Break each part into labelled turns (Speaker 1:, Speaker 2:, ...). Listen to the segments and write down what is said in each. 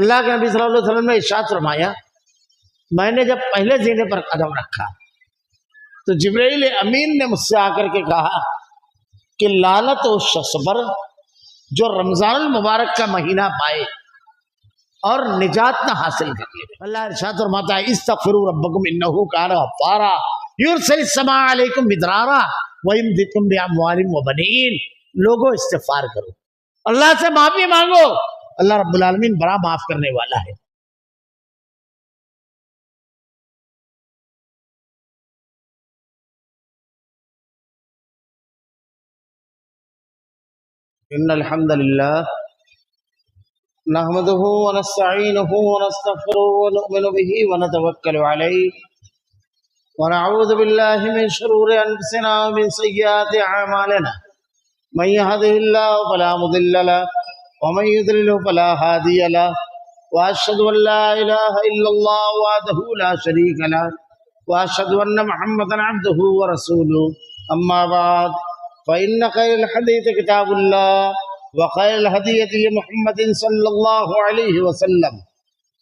Speaker 1: اللہ کے نبی صلی اللہ علیہ وسلم نے ارشاد فرمایا میں نے جب پہلے زینے پر قدم رکھا تو جبرائیل امین نے مجھ سے آ کر کے کہا کہ لعنت اس شخص پر جو رمضان المبارک کا مہینہ پائے اور نجات نہ حاصل کر لے۔ اللہ ارشاد فرماتا ہے استغفروا ربکم انہ کان غفارا یرسل السماء علیکم مدرارا ویمددکم باموال وبنین۔ لوگوں استغفار کرو، اللہ سے معافی مانگو، اللہ رب العالمین بڑا معاف کرنے والا ہے۔ ان الحمد للہ نحمده ونستعینه ونستغفره ونؤمن به ونتوکل علیہ ونعوذ باللہ من شرور انفسنا ومن سیئات اعمالنا من يهده الله فلا مضل له ومن يضلل فلا هادي له واشهد ان لا اله الا الله وحده لا شريك له واشهد ان محمدا عبده ورسوله اما بعد فإن خير الحديث كتاب الله وخير الهدي هدي محمد صلى الله عليه وسلم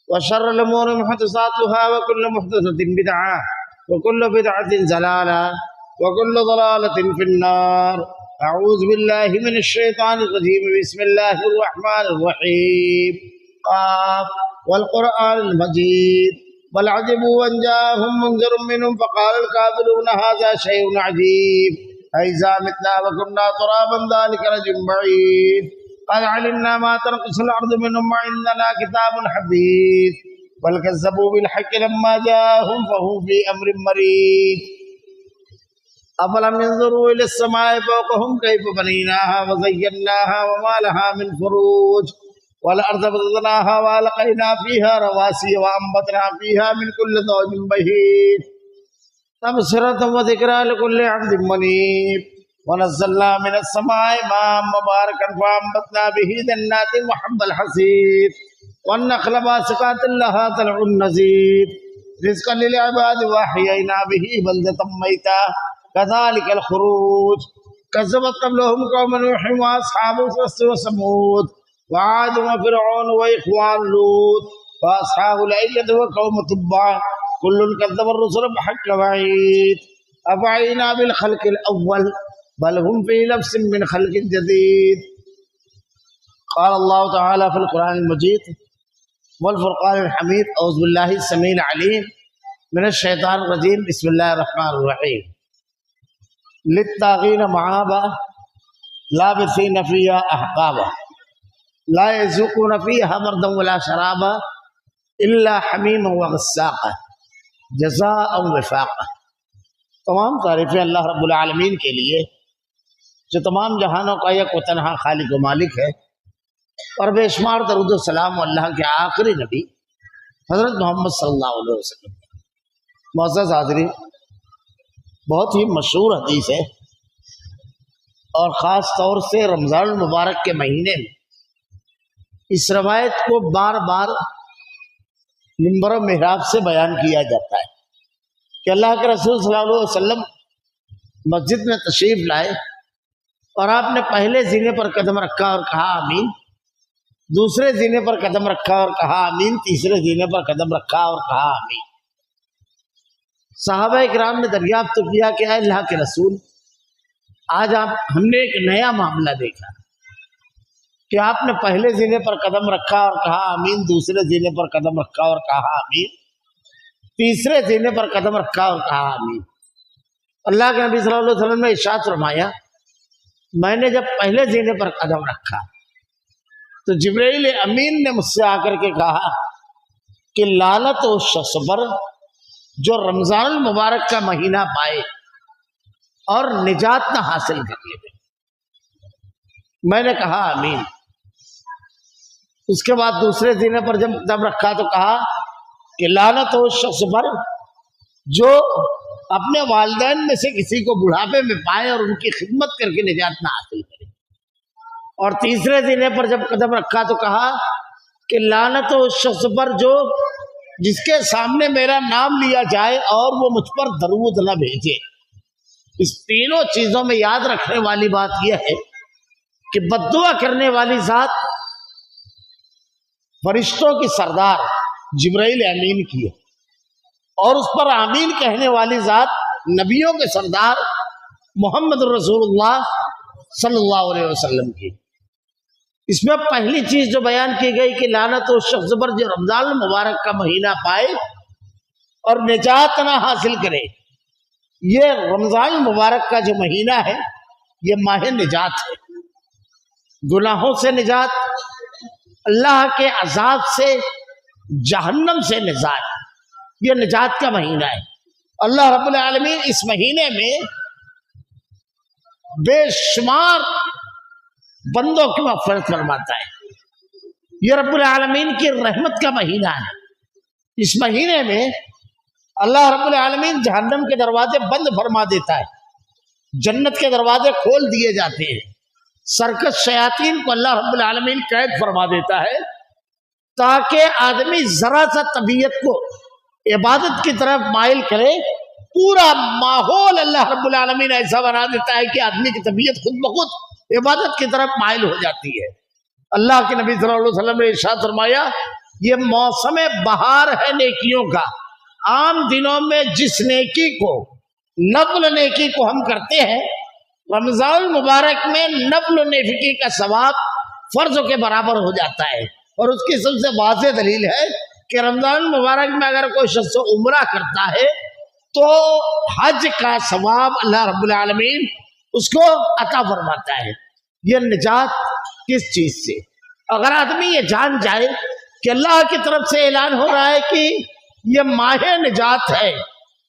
Speaker 1: وشر الأمور محدثاتها وكل محدثة بدعة وكل بدعة ضلالة وكل ضلالة في النار۔ أعوذ بالله من الشيطان الرجيم، بسم الله الرحمن الرحيم، قاف والقرآن المجيد بل عجبوا أن جاءهم منذر منهم فقال الكافرون هذا شيء عجيب أإذا متنا وكنا ترابا ذلك رجع بعيد قد علمنا ما تنقص الأرض منهم وعندنا كتاب حفيظ بل كذبوا بالحق لما جاءهم فهم في أمر مريج أفلم ينظروا إلى السماء فوقهم كيف بنيناها وزيناها وما لها من فروج والأرض بسطناها وألقينا فيها رواسي وأنبتنا فيها من كل زوج بهيج تبصرة وذكرى لكل عبد منيب ونزلنا من السماء ماء مباركا فأنبتنا به جنات وحب الحصيد والنخل باسقات لها طلع نضيد رزقا للعباد وأحيينا به بلدة ميتا كذلك الخروج كذبت قبلهم قوم نوح وأصحاب الرس وثمود وعاد وفرعون وإخوان لوط وأصحاب الأيكة وقوم تبع كل كذب الرسل بحق وعيد أفعينا بالخلق الأول بل هم في نفس من خلق جديد۔ قال الله تعالى في القرآن المجيد والفرقان الحميد أعوذ بالله السميع العليم من الشيطان الرجيم بسم الله الرحمن الرحيم للطاغين مآبا لابثين فيها أحقابا لا يذوقون فيها بردا ولا شرابا إلا حميما وغساقا جزاء وفاقا۔ تمام تعریفیں اللہ رب العالمین کے لیے جو تمام جہانوں کا یک و تنہا خالق و مالک ہے، اور بے شمار درود و سلام اللہ کے آخری نبی حضرت محمد صلی اللہ علیہ وسلم۔ معزز حاضرین، بہت ہی مشہور حدیث ہے اور خاص طور سے رمضان المبارک کے مہینے میں اس روایت کو بار بار منبر و محراب سے بیان کیا جاتا ہے کہ اللہ کے رسول صلی اللہ علیہ وسلم مسجد میں تشریف لائے اور آپ نے پہلے زینے پر قدم رکھا اور کہا آمین، دوسرے زینے پر قدم رکھا اور کہا آمین، تیسرے زینے پر قدم رکھا اور کہا آمین۔ صحابہ کرام نے دریافت کیا کہ اے اللہ کے رسول، آج ہم نے ایک نیا معاملہ دیکھا کہ آپ نے پہلے زینے پر قدم رکھا اور کہا آمین، دوسرے زینے پر قدم رکھا اور کہا آمین، تیسرے زینے پر قدم رکھا اور کہا آمین۔ اللہ کے نبی صلی اللہ علیہ وسلم نے ارشاد فرمایا میں نے جب پہلے زینے پر قدم رکھا تو جبرائیل امین نے مجھ سے آ کر کے کہا کہ لعنت اس شخص پر جو رمضان المبارک کا مہینہ پائے اور نجات نہ حاصل کر لے۔ میں نے کہا آمین۔ اس کے بعد دوسرے زینے پر جب قدم رکھا تو کہا کہ لعنت ہو اس شخص پر جو اپنے والدین میں سے کسی کو بڑھاپے میں پائے اور ان کی خدمت کر کے نجات نہ حاصل کرے۔ اور تیسرے زینے پر جب قدم رکھا تو کہا کہ لعنت ہو اس شخص پر جو جس کے سامنے میرا نام لیا جائے اور وہ مجھ پر درود نہ بھیجے۔ اس تینوں چیزوں میں یاد رکھنے والی بات یہ ہے کہ بد دعا کرنے والی ذات فرشتوں کی سردار جبرائیل امین کی ہے، اور اس پر آمین کہنے والی ذات نبیوں کے سردار محمد رسول اللہ صلی اللہ علیہ وسلم کی۔ اس میں پہلی چیز جو بیان کی گئی کہ لعنت و شخص پر جو رمضان المبارک کا مہینہ پائے اور نجات نہ حاصل کرے۔ یہ رمضان المبارک کا جو مہینہ ہے یہ ماہ نجات ہے، گناہوں سے نجات، اللہ کے عذاب سے، جہنم سے نجات، یہ نجات کا مہینہ ہے۔ اللہ رب العالمین اس مہینے میں بے شمار بندوں کی مغفرت فرماتا ہے۔ یہ رب العالمین کی رحمت کا مہینہ ہے۔ اس مہینے میں اللہ رب العالمین جہنم کے دروازے بند فرما دیتا ہے، جنت کے دروازے کھول دیے جاتے ہیں، سرکش شیاطین کو اللہ رب العالمین قید فرما دیتا ہے، تاکہ آدمی ذرا سا طبیعت کو عبادت کی طرف مائل کرے۔ پورا ماحول اللہ رب العالمین ایسا بنا دیتا ہے کہ آدمی کی طبیعت خود بخود عبادت کی طرف مائل ہو جاتی ہے۔ اللہ کے نبی صلی اللہ علیہ وسلم نے ارشاد فرمایا، یہ موسم بہار ہے نیکیوں کا۔ عام دنوں میں جس نیکی کو، نفل نیکی کو ہم کرتے ہیں، رمضان المبارک میں نفل نیکی کا ثواب فرض کے برابر ہو جاتا ہے۔ اور اس کی سب سے واضح دلیل ہے کہ رمضان المبارک میں اگر کوئی شخص عمرہ کرتا ہے تو حج کا ثواب اللہ رب العالمین اس کو عطا فرماتا ہے۔ یہ نجات کس چیز سے؟ اگر آدمی یہ جان جائے کہ اللہ کی طرف سے اعلان ہو رہا ہے کہ یہ ماہ نجات ہے،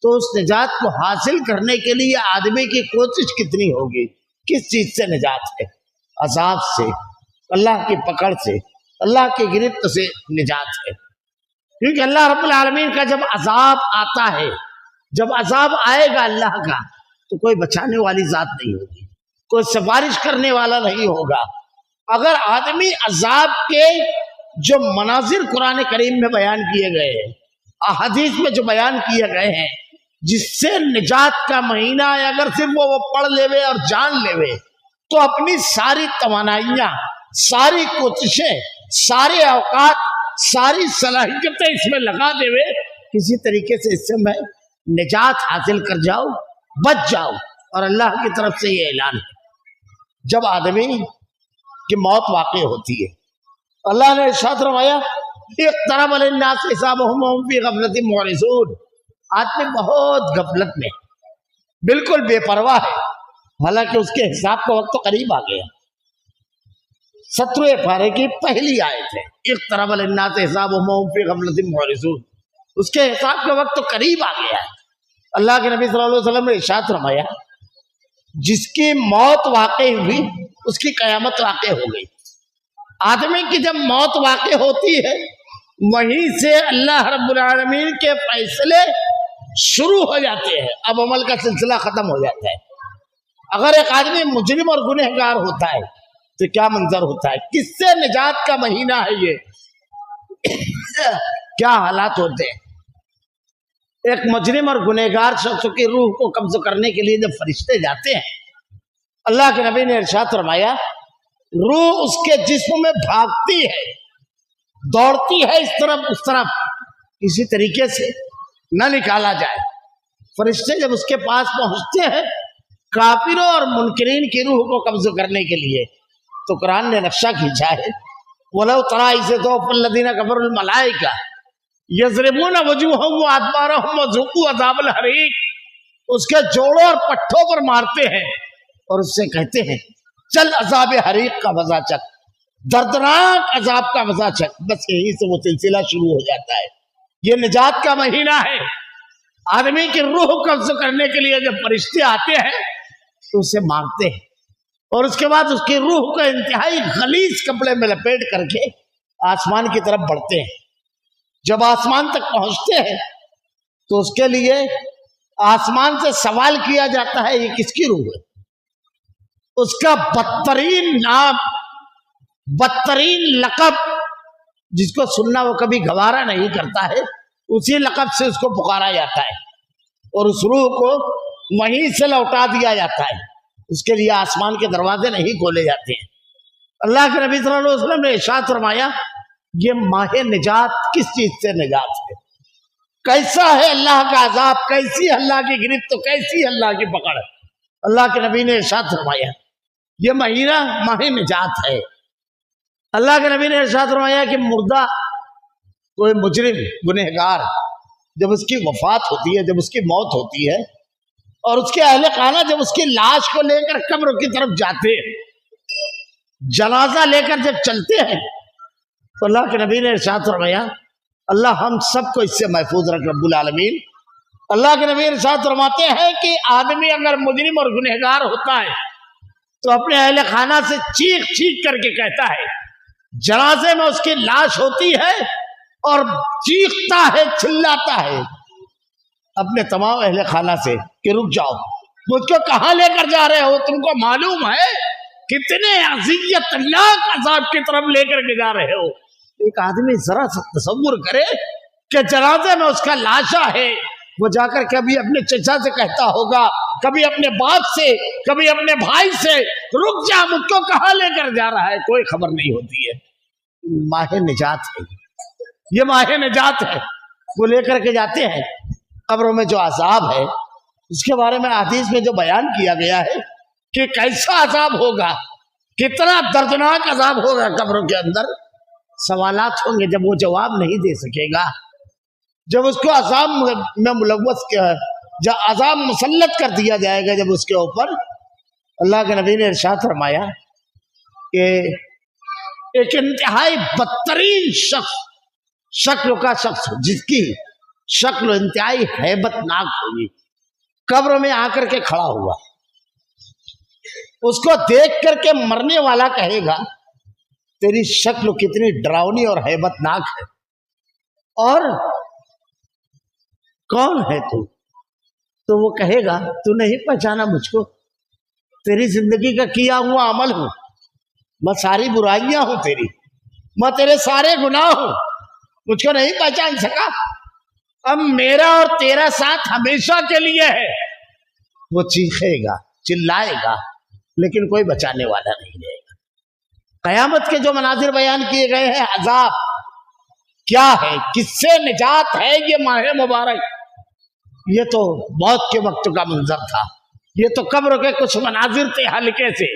Speaker 1: تو اس نجات کو حاصل کرنے کے لیے آدمی کی کوشش کتنی ہوگی۔ کس چیز سے نجات ہے؟ عذاب سے، اللہ کی پکڑ سے، اللہ کی گرفت سے نجات ہے۔ کیونکہ اللہ رب العالمین کا جب عذاب آتا ہے، جب عذاب آئے گا اللہ کا، تو کوئی بچانے والی ذات نہیں ہوگی، کوئی سفارش کرنے والا نہیں ہوگا۔ اگر آدمی عذاب کے جو مناظر قرآن کریم میں بیان کیے گئے ہیں، احادیث میں جو بیان کیے گئے ہیں، جس سے نجات کا مہینہ ہے، اگر صرف وہ پڑھ لیوے اور جان لیوے تو اپنی ساری توانائیاں، ساری کوششیں، سارے اوقات، ساری صلاحیتیں اس میں لگا دیوے، کسی طریقے سے اس سے میں نجات حاصل کر جاؤ، بچ جاؤ۔ اور اللہ کی طرف سے یہ اعلان ہے جب آدمی کی موت واقع ہوتی ہے، اللہ نے ارشاد فرمایا، اقترب للناس حسابهم وهم في غفلة معرضون۔ آدمی بہت غفلت میں، بالکل بے پرواہ ہے، حالانکہ اس کے حساب کا وقت تو قریب آ گیا۔ 17ویں پارے کی پہلی آیت ہے، اقترب للناس حسابهم وهم في غفلة معرضون۔ اس کے حساب کا وقت تو قریب آ گیا ہے۔ اللہ کے نبی صلی اللہ علیہ وسلم نے ارشاد فرمایا، جس کی موت واقع ہوئی اس کی قیامت واقع ہو گئی۔ آدمی کی جب موت واقع ہوتی ہے، وہیں سے اللہ رب العالمین کے فیصلے شروع ہو جاتے ہیں، اب عمل کا سلسلہ ختم ہو جاتا ہے۔ اگر ایک آدمی مجرم اور گنہگار ہوتا ہے تو کیا منظر ہوتا ہے؟ کس سے نجات کا مہینہ ہے یہ؟ کیا حالات ہوتے ہیں؟ ایک مجرم اور گنہگار شخص کی روح کو قبض کرنے کے لیے جب فرشتے جاتے ہیں، اللہ کے نبی نے ارشاد فرمایا، روح اس کے جسم میں بھاگتی ہے، دوڑتی ہے اس طرف، کسی طریقے سے نہ نکالا جائے۔ فرشتے جب اس کے پاس پہنچتے ہیں کافروں اور منکرین کی روح کو قبض کرنے کے لیے، تو قرآن نے نقشہ کھینچا ہے، وَلَوْ تَرَىٰ إِذْ يَتَوَفَّى الَّذِينَ كَفَرُوا الْمَلَائِكَةَ يَضْرِبُونَ وُجُوهَهُمْ وَأَدْبَارَهُمْ وَذُوقُوا عَذَابَ الْحَرِيقِ۔ اس کے جوڑوں اور پٹھوں پر مارتے ہیں اور اس سے کہتے ہیں، چل عذاب حریق کا مزہ چک، دردناک عذاب کا مزہ چک۔ بس یہیں سے وہ سلسلہ شروع ہو جاتا ہے۔ یہ نجات کا مہینہ ہے۔ آدمی کی روح قبض کرنے کے لیے جب فرشتے آتے ہیں تو اسے مارتے ہیں، اور اس کے بعد اس کی روح کو انتہائی غلیظ کپڑے میں لپیٹ کر کے آسمان کی طرف بڑھتے ہیں۔ جب آسمان تک پہنچتے ہیں تو اس کے لیے آسمان سے سوال کیا جاتا ہے، یہ کس کی روح ہے؟ اس کا بدترین نام، بدترین لقب، جس کو سننا وہ کبھی گوارا نہیں کرتا ہے، اسی لقب سے اس کو پکارا جاتا ہے، اور اس روح کو وہیں سے لوٹا دیا جاتا ہے۔ اس کے لیے آسمان کے دروازے نہیں کھولے جاتے ہیں۔ اللہ کے نبی صلی اللہ علیہ وسلم نے ارشاد فرمایا، یہ ماہ نجات کس چیز سے نجات ہے؟ کیسا ہے اللہ کا عذاب، کیسی ہے اللہ کی گرفت، تو کیسی ہے اللہ کی پکڑ؟ اللہ کے نبی نے ارشاد فرمایا یہ مہینہ ماہ نجات ہے۔ اللہ کے نبی نے ارشاد فرمایا کہ مردہ کوئی مجرم گنہگار جب اس کی وفات ہوتی ہے، جب اس کی موت ہوتی ہے، اور اس کے اہل خانہ جب اس کی لاش کو لے کر قبر کی طرف جاتے ہیں، جنازہ لے کر جب چلتے ہیں، تو اللہ کے نبی نے ارشاد فرمایا اللہ ہم سب کو اس سے محفوظ رکھ رب العالمین۔ اللہ کے نبی ارشاد فرماتے ہیں کہ آدمی اگر مجرم اور گنہگار ہوتا ہے تو اپنے اہل خانہ سے چیخ چیخ کر کے کہتا ہے، جنازے میں اس کی لاش ہوتی ہے اور چیختا ہے، چلاتا ہے اپنے تمام اہل خانہ سے کہ رک جاؤ، مجھ کو کہاں لے کر جا رہے ہو؟ تم کو معلوم ہے کتنے اذیت ناک عذاب کی طرف لے کر کے جا رہے ہو؟ ایک آدمی ذرا سا تصور کرے کہ جنازے میں اس کا لاشا ہے، وہ جا کر کبھی اپنے چچا سے کہتا ہوگا، کبھی اپنے باپ سے، کبھی اپنے بھائی سے، رک جا، مجھ کو کہاں لے کر جا رہا ہے؟ کوئی خبر نہیں ہوتی ہے۔ ماہ نجات ہے، یہ ماہ نجات ہے۔ وہ لے کر کے جاتے ہیں، قبروں میں جو عذاب ہے اس کے بارے میں حدیث میں جو بیان کیا گیا ہے کہ کیسا عذاب ہوگا، کتنا دردناک عذاب ہوگا قبروں کے اندر۔ سوالات ہوں گے جب وہ جواب نہیں دے سکے گا، جب اس کو عذاب میں ملوث کیا ہے، جب عذاب مسلط کر دیا جائے گا جب اس کے اوپر، اللہ کے نبی نے ارشاد فرمایا کہ ایک انتہائی بدترین شخص، شکل کا شخص جس کی شکل انتہائی ہیبت ناک ہوگی، قبر میں آ کر کے کھڑا ہوا، اس کو دیکھ کر کے مرنے والا کہے گا تیری شکل کتنی ڈراؤنی اور ہیبت ناک ہے، اور کون ہے تو وہ کہے گا تو نہیں پہچانا مجھ کو، تیری زندگی کا کیا ہوا عمل ہوں، میں ساری برائیاں ہوں تیری، میں تیرے سارے گناہ ہوں، مجھ کو نہیں پہچان سکا، اب میرا اور تیرا ساتھ ہمیشہ کے لیے ہے۔ وہ چیخے گا، چلائے گا، لیکن کوئی بچانے والا نہیں رہے گا۔ قیامت کے جو مناظر بیان کیے گئے ہیں، عذاب کیا ہے، کس سے نجات ہے، یہ ماہ مبارک، یہ تو موت کے وقت کا منظر تھا، یہ تو قبر کے کچھ مناظر تھے ہلکے سے۔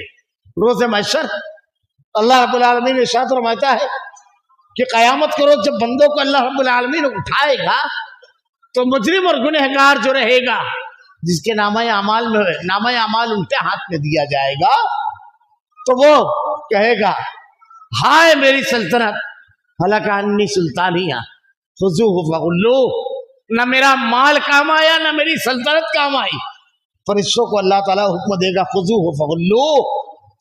Speaker 1: روز محشر اللہ رب العالمین ارشاد فرماتا ہے کہ قیامت کے روز جب بندوں کو اللہ رب العالمین اٹھائے گا تو مجرم اور گنہگار جو رہے گا، جس کے نامہ اعمال ان کے ہاتھ میں دیا جائے گا، تو وہ کہے گا ہائے میری سلطنت، ہلک عنی سلطانیہ خذوہ فغلوہ، نہ میرا مال کام آیا نہ میری سلطنت کام آئی۔ فرشتوں کو اللہ تعالیٰ حکم دے گا خذوہ فغلوہ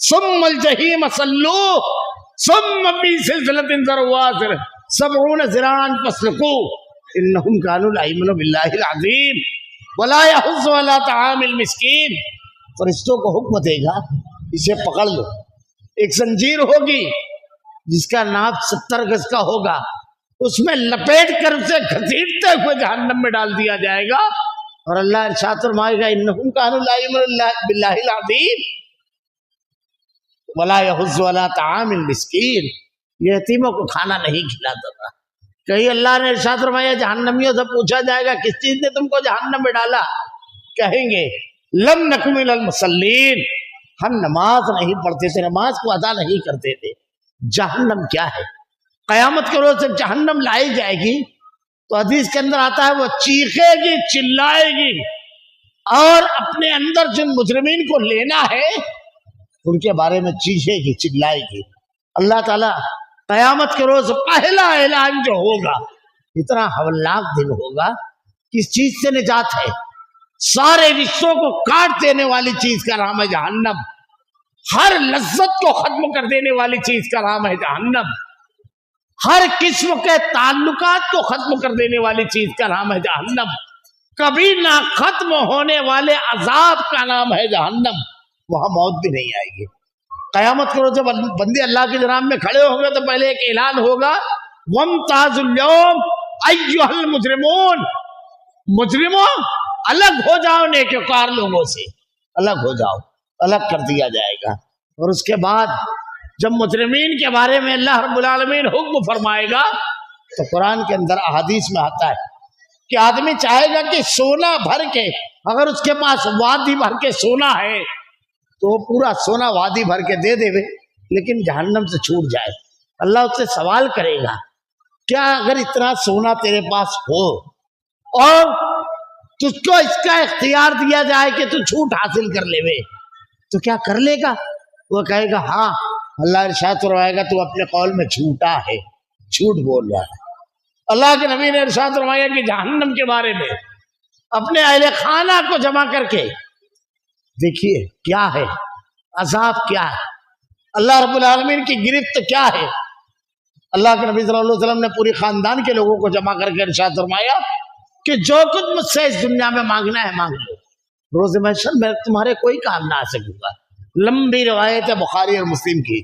Speaker 1: ثم الجحیم صلوہ ثم فی سلسلۃ ذرعها 70 ذراعا فاسلکوہ انہم کانوا لا یؤمنون باللہ العظیم ولا یحض علی طعام المسکین۔ فرشتوں کو حکم دے گا اسے پکڑ لو، ایک زنجیر ہوگی جس کا ناپ 70 گز کا ہوگا، اس میں لپیٹ کر اسے گھسیٹتے ہوئے جہنم میں ڈال دیا جائے گا، اور اللہ ارشاد فرمائے گا انہم کانوا لا یؤمنون باللہ العظیم ولا یحض علی طعام المسکین، یہ یتیموں کو کھانا نہیں کھلاتا تھا۔ کہیں اللہ نے ارشاد فرمایا جہنمیوں سے پوچھا جائے گا کس چیز نے تم کو جہنم میں ڈالا، کہیں گے لم نک من المصلین، ہم نماز نہیں پڑھتے تھے، نماز کو ادا نہیں کرتے تھے۔ جہنم کیا ہے؟ قیامت کے روز جب جہنم لائی جائے گی تو حدیث کے اندر آتا ہے وہ چیخے گی، چلائے گی، اور اپنے اندر جن مجرمین کو لینا ہے ان کے بارے میں چیخے گی، چلائے گی۔ اللہ تعالیٰ قیامت کے روز پہلا اعلان جو ہوگا، اتنا ہولناک دن ہوگا، کس چیز سے نجات ہے؟ سارے رشتوں کو کاٹ دینے والی چیز کا نام ہے جہنم، ہر لذت کو ختم کر دینے والی چیز کا نام ہے جہنم، ہر قسم کے تعلقات کو ختم کر دینے والی چیز کا نام ہے جہنم، کبھی نہ ختم ہونے والے عذاب کا نام ہے جہنم، وہاں موت بھی نہیں آئے گی۔ قیامت کے روز جب بندے اللہ کی جناب میں کھڑے ہوں گے تو پہلے ایک اعلان ہوگا وَامْتَازُوا الْيَوْمَ أَيُّهَا الْمُجْرِمُونَ، مجرموں الگ ہو جاؤ نیکوکار لوگوں سے، الگ ہو جاؤ، الگ کر دیا جائے گا۔ اور اس کے بعد جب مجرمین کے بارے میں اللہ رب العالمین حکم فرمائے گا تو قرآن کے اندر احادیث میں آتا ہے کہ آدمی چاہے گا کہ سونا بھر کے، اگر اس کے پاس وادی بھر کے سونا ہے تو وہ پورا سونا وادی بھر کے دے دے لیکن جہنم سے چھوٹ جائے، اللہ اس سے سوال کرے گا کیا اگر اتنا سونا تیرے پاس ہو اور تجھ کو اس کا اختیار دیا جائے کہ تو چھوٹ حاصل کر لے تو کیا کر لے گا؟ وہ کہے گا ہاں۔ اللہ ارشاد فرمائے گا تو اپنے قول میں جھوٹا ہے، جھوٹ بول رہا ہے۔ اللہ کے نبی نے ارشاد فرمایا کہ جہنم کے بارے میں اپنے اہل خانہ کو جمع کر کے دیکھیے کیا ہے عذاب، کیا ہے اللہ رب العالمین کی گرفت کیا ہے۔ اللہ کے نبی صلی اللہ علیہ وسلم نے پوری خاندان کے لوگوں کو جمع کر کے ارشاد فرمایا کہ جو کچھ مجھ سے اس دنیا میں مانگنا ہے مانگ لو، روز محشر میں تمہارے کوئی کام نہ آ سکے گا۔ لمبی روایت ہے بخاری اور مسلم کی۔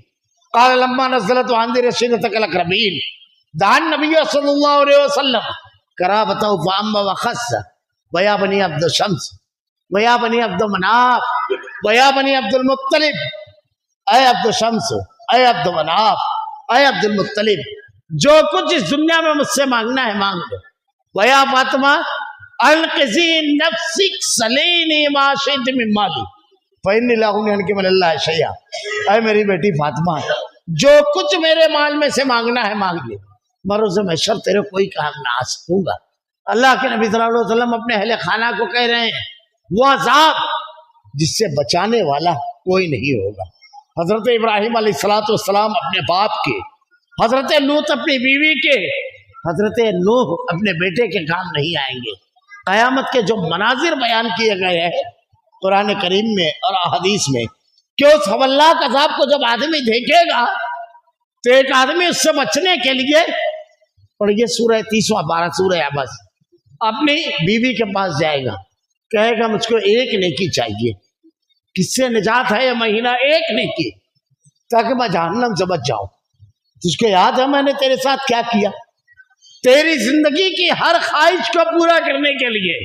Speaker 1: قال لما نزلت وانذر عشیرتک الاقربین دعا النبی صلی اللہ علیہ وسلم قرابته فعم وخص ویا بنی عبد الشمس ویا بنی عبد مناف ویا بنی عبد المطلب، اے عبد الشمس، اے عبد مناف، اے عبد المطلب، جو کچھ اس دنیا میں مجھ سے مانگنا ہے مانگ لو۔ ویا فاطمہ انقذی نفسک سلینی ما شئت من مالی فإنی لا اغنی عنک من اللہ شیئا، اے میری بیٹی فاطمہ جو کچھ میرے مال میں سے مانگنا ہے مانگ لے، میں روز محشر تیرے کوئی کام نہ آ سکوں گا۔ اللہ کے نبی صلی اللہ علیہ وسلم اپنے اہل خانہ کو کہہ رہے ہیں وہ عذاب جس سے بچانے والا کوئی نہیں ہوگا۔ حضرت ابراہیم علیہ السلام اپنے باپ کے، حضرت لوط اپنی بیوی کے، حضرت نوح اپنے بیٹے کے کام نہیں آئیں گے۔ قیامت کے جو مناظر بیان کیے گئے ہیں قرآن کریم میں اور احادیث میں کہ اس ہولناک عذاب کو جب آدمی دیکھے گا تو ایک آدمی اس سے بچنے کے لیے، اور یہ سورہ 30واں پارہ سورہ عبس، اپنی بیوی کے پاس جائے گا، کہے گا مجھ کو ایک نیکی چاہیے۔ کس سے نجات ہے یہ مہینہ؟ ایک نیکی، تاکہ میں جہنم سے بچ جاؤں۔ تجھ کو یاد ہے میں نے تیرے ساتھ کیا کیا؟ تیری زندگی کی ہر خواہش کو پورا کرنے کے لیے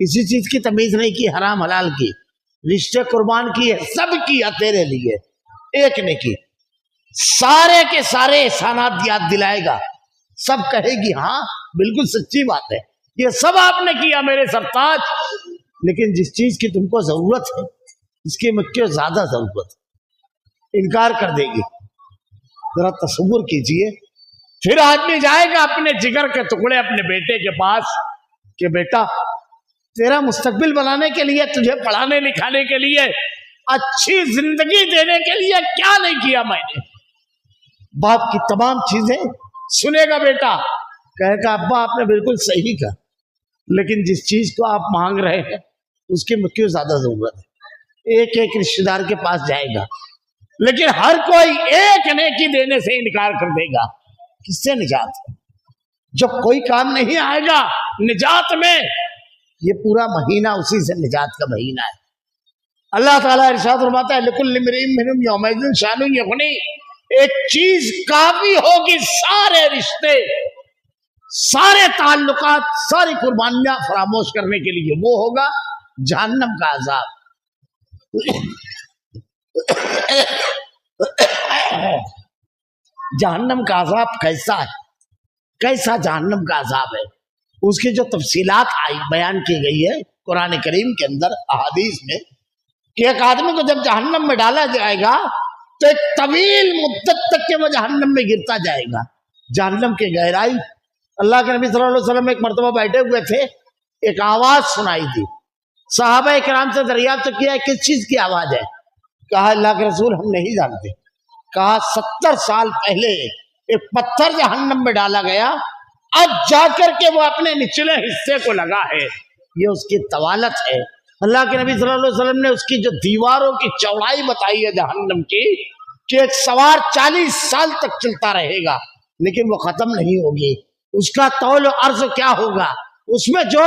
Speaker 1: کسی چیز کی تمیز نہیں کی، حرام حلال کی، رشتے قربان کیے، سب کیا تیرے لیے۔ ایک نیکی، سارے کے سارے احسانات یاد دلائے گا، سب کہے گی ہاں بالکل سچی بات ہے، یہ سب آپ نے کیا میرے سرتاج، لیکن جس چیز کی تم کو ضرورت ہے اس کی مجھ کو زیادہ ضرورت ہے، انکار کر دے گی۔ ذرا تصور کیجئے، پھر آدمی جائے گا اپنے جگر کے ٹکڑے اپنے بیٹے کے پاس کہ بیٹا تیرا مستقبل بنانے کے لیے، تجھے پڑھانے لکھانے کے لیے، اچھی زندگی دینے کے لیے کیا نہیں کیا میں نے؟ باپ کی تمام چیزیں سنے گا بیٹا، کہے گا ابا آپ نے بالکل صحیح کہا، لیکن جس چیز کو آپ مانگ رہے ہیں اس کی مجھ کو زیادہ ضرورت ہے۔ ایک ایک رشتہ دار کے پاس جائے گا، لیکن ہر کوئی ایک نیکی دینے سے انکار کر دے گا۔ کس سے نجات ہے؟ جب کوئی کام نہیں آئے گا نجات میں، یہ پورا مہینہ اسی سے نجات کا مہینہ ہے۔ اللہ تعالیٰ ارشاد فرماتا ہے لِكُلِّ امْرِئٍ مِّنْهُمْ يَوْمَئِذٍ شَأْنٌ يُغْنِيهِ، ایک چیز کافی ہوگی سارے رشتے، سارے تعلقات، ساری قربانیاں فراموش کرنے کے لیے، وہ ہوگا جہنم کا عذاب۔ جہنم کا عذاب کیسا ہے؟ کیسا جہنم کا عذاب ہے؟ اس کی جو تفصیلات آئی بیان کی گئی ہے قرآن کریم کے اندر، احادیث میں، کہ ایک آدمی کو جب جہنم میں ڈالا جائے گا تو ایک طویل مدت تک کے وہ جہنم میں گرتا جائے گا۔ جہنم کی گہرائی، اللہ کے نبی صلی اللہ علیہ وسلم ایک مرتبہ بیٹھے ہوئے تھے، ایک آواز سنائی دی، صحابہ کرام سے دریافت کیا کس چیز کی آواز ہے؟ کہا اللہ کے رسول ہم نہیں جانتے۔ کہا 70 سال پہلے ایک پتھر جہنم میں ڈالا گیا، اب جا کر کے وہ اپنے نچلے حصے کو لگا ہے، یہ اس کی طوالت ہے۔ اللہ کے نبی صلی اللہ علیہ وسلم نے اس کی جو دیواروں کی چوڑائی بتائی ہے جہنم کی، کہ ایک سوار 40 سال تک چلتا رہے گا لیکن وہ ختم نہیں ہوگی۔ اس کا طول و عرض کیا ہوگا؟ اس میں جو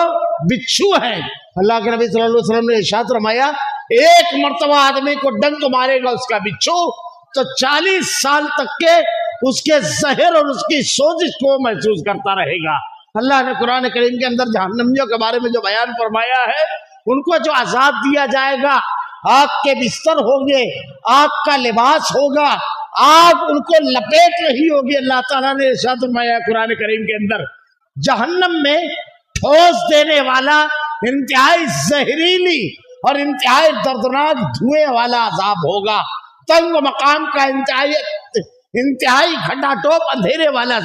Speaker 1: بچھو ہیں، اللہ کے نبی صلی اللہ علیہ وسلم نے ارشاد فرمایا ایک مرتبہ آدمی کو ڈنک مارے گا اس کا بچھو تو 40 سال تک کے اس کے زہر اور اس کی سوزش کو محسوس کرتا رہے گا۔ اللہ نے قرآن کریم کے اندر جہنمیوں کے بارے میں جو بیان فرمایا ہے، ان کو جو عذاب دیا جائے گا، آگ کے بستر ہوں گے، آگ کا لباس ہوگا، آگ ان کو لپیٹ رہی ہوگی. اللہ تعالیٰ نے ارشاد فرمایا قرآن کریم کے اندر جہنم میں ٹھوس دینے والا انتہائی زہریلی اور انتہائی دردناک دھوئیں والا عذاب ہوگا. تنگ مقام کا انتہائی گھٹا ٹوپ اندھیرے والا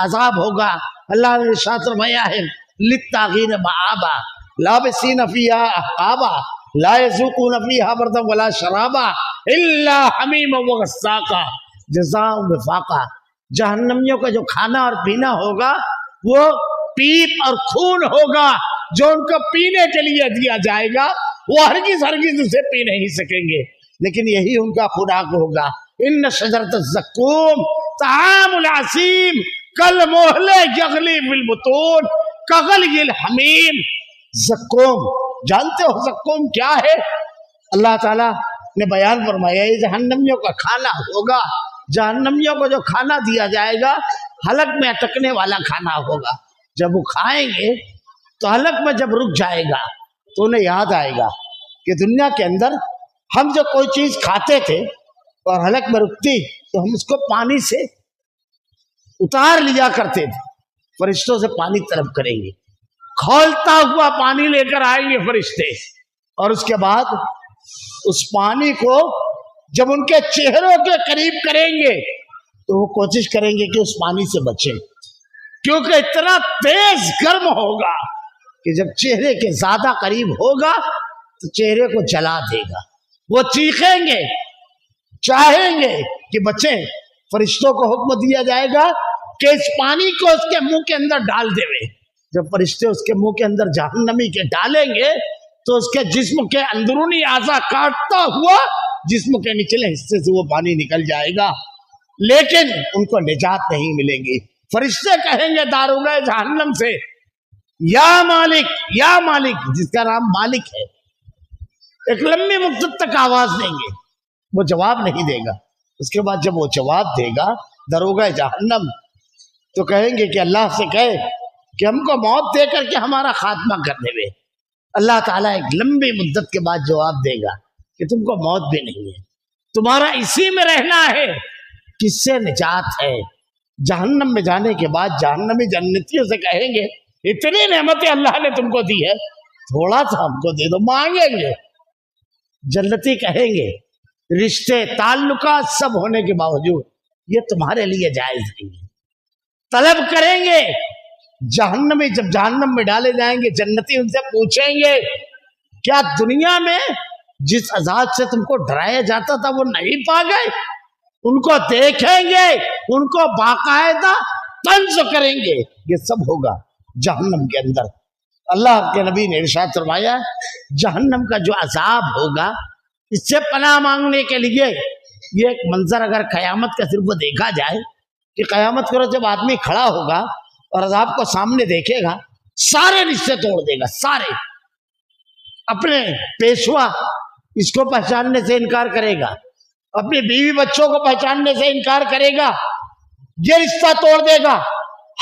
Speaker 1: عذاب ہوگا. اللہ نے ارشاد فرمایا ہے للطاغین مآبا لابسین فیہا احقابا لا یذوقون فیہا بردا ولا شرابا الا حمیما وغساقا جزاء وفاقا. جہنمیوں کا جو کھانا اور پینا ہوگا وہ پیپ اور خون ہوگا جو ان کو پینے کے لیے دیا جائے گا. وہ ہرگز اسے پی نہیں سکیں گے لیکن یہی ان کا خوراک ہوگا. ان شجرۃ الزقوم طعام العصیم کالمہل یغلی فی البطون کغلی الحمیم. زقوم جانتے ہو زقوم کیا ہے؟ اللہ تعالیٰ نے بیان فرمایا یہ جہنمیوں کا کھانا ہوگا. جہنمیوں کو جو کھانا دیا جائے گا حلق میں اٹکنے والا کھانا ہوگا. جب وہ کھائیں گے تو حلق میں جب رک جائے گا تو انہیں یاد آئے گا کہ دنیا کے اندر ہم جو کوئی چیز کھاتے تھے اور حلق میں رکتی تو ہم اس کو پانی سے اتار لیا کرتے تھے. فرشتوں سے پانی طلب کریں گے, کھولتا ہوا پانی لے کر آئیں گے فرشتے, اور اس کے بعد اس پانی کو جب ان کے چہروں کے قریب کریں گے تو وہ کوشش کریں گے کہ اس پانی سے بچیں, کیونکہ اتنا تیز گرم ہوگا کہ جب چہرے کے زیادہ قریب ہوگا تو چہرے کو جلا دے گا. وہ چیخیں گے, چاہیں گے کہ بچیں. فرشتوں کو حکم دیا جائے گا کہ اس پانی کو اس کے منہ کے اندر ڈال دے. جب فرشتے اس کے منہ کے اندر جہنمی کے ڈالیں گے تو اس کے جسم کے اندرونی اعضاء کاٹتا ہوا جسم کے نچلے حصے سے وہ پانی نکل جائے گا, لیکن ان کو نجات نہیں ملے گی. فرشتے کہیں گے داروغ جہنم سے یا مالک یا مالک, جس کا نام مالک ہے. ایک لمبی مدت تک آواز دیں گے, وہ جواب نہیں دے گا. اس کے بعد جب وہ جواب دے گا داروغ جہنم تو کہیں گے کہ اللہ سے کہے کہ ہم کو موت دے کر کے ہمارا خاتمہ کر دے. اللہ تعالیٰ ایک لمبی مدت کے بعد جواب دے گا کہ تم کو موت بھی نہیں ہے, تمہارا اسی میں رہنا ہے. کس سے نجات ہے؟ جہنم میں جانے کے بعد جہنمی جنتیوں سے کہیں گے اتنی نعمتیں اللہ نے تم کو دی ہے, تھوڑا سا ہم کو دے دو. مانگیں گے. جنتی کہیں گے رشتے تعلقات سب ہونے کے باوجود یہ تمہارے لیے جائز نہیں ہے. طلب کریں گے. جہنمی جب جہنم میں ڈالے جائیں گے جنتی ان سے پوچھیں گے کیا دنیا میں جس عذاب سے تم کو ڈرایا جاتا تھا وہ نہیں پا گئے؟ ان کو دیکھیں گے, ان کو باقاعدہ طنز کریں گے. یہ سب ہوگا جہنم کے اندر. اللہ کے نبی نے ارشاد فرمایا جہنم کا جو عذاب ہوگا اس سے پناہ مانگنے کے لیے یہ ایک منظر اگر قیامت کا صرف دیکھا جائے کہ قیامت کرو جب آدمی کھڑا ہوگا اور عذاب کو سامنے دیکھے گا سارے رشتے توڑ دے گا. سارے اپنے پیشوا اس کو پہچاننے سے انکار کرے گا, اپنی بیوی بچوں کو پہچاننے سے انکار کرے گا, یہ رشتہ توڑ دے گا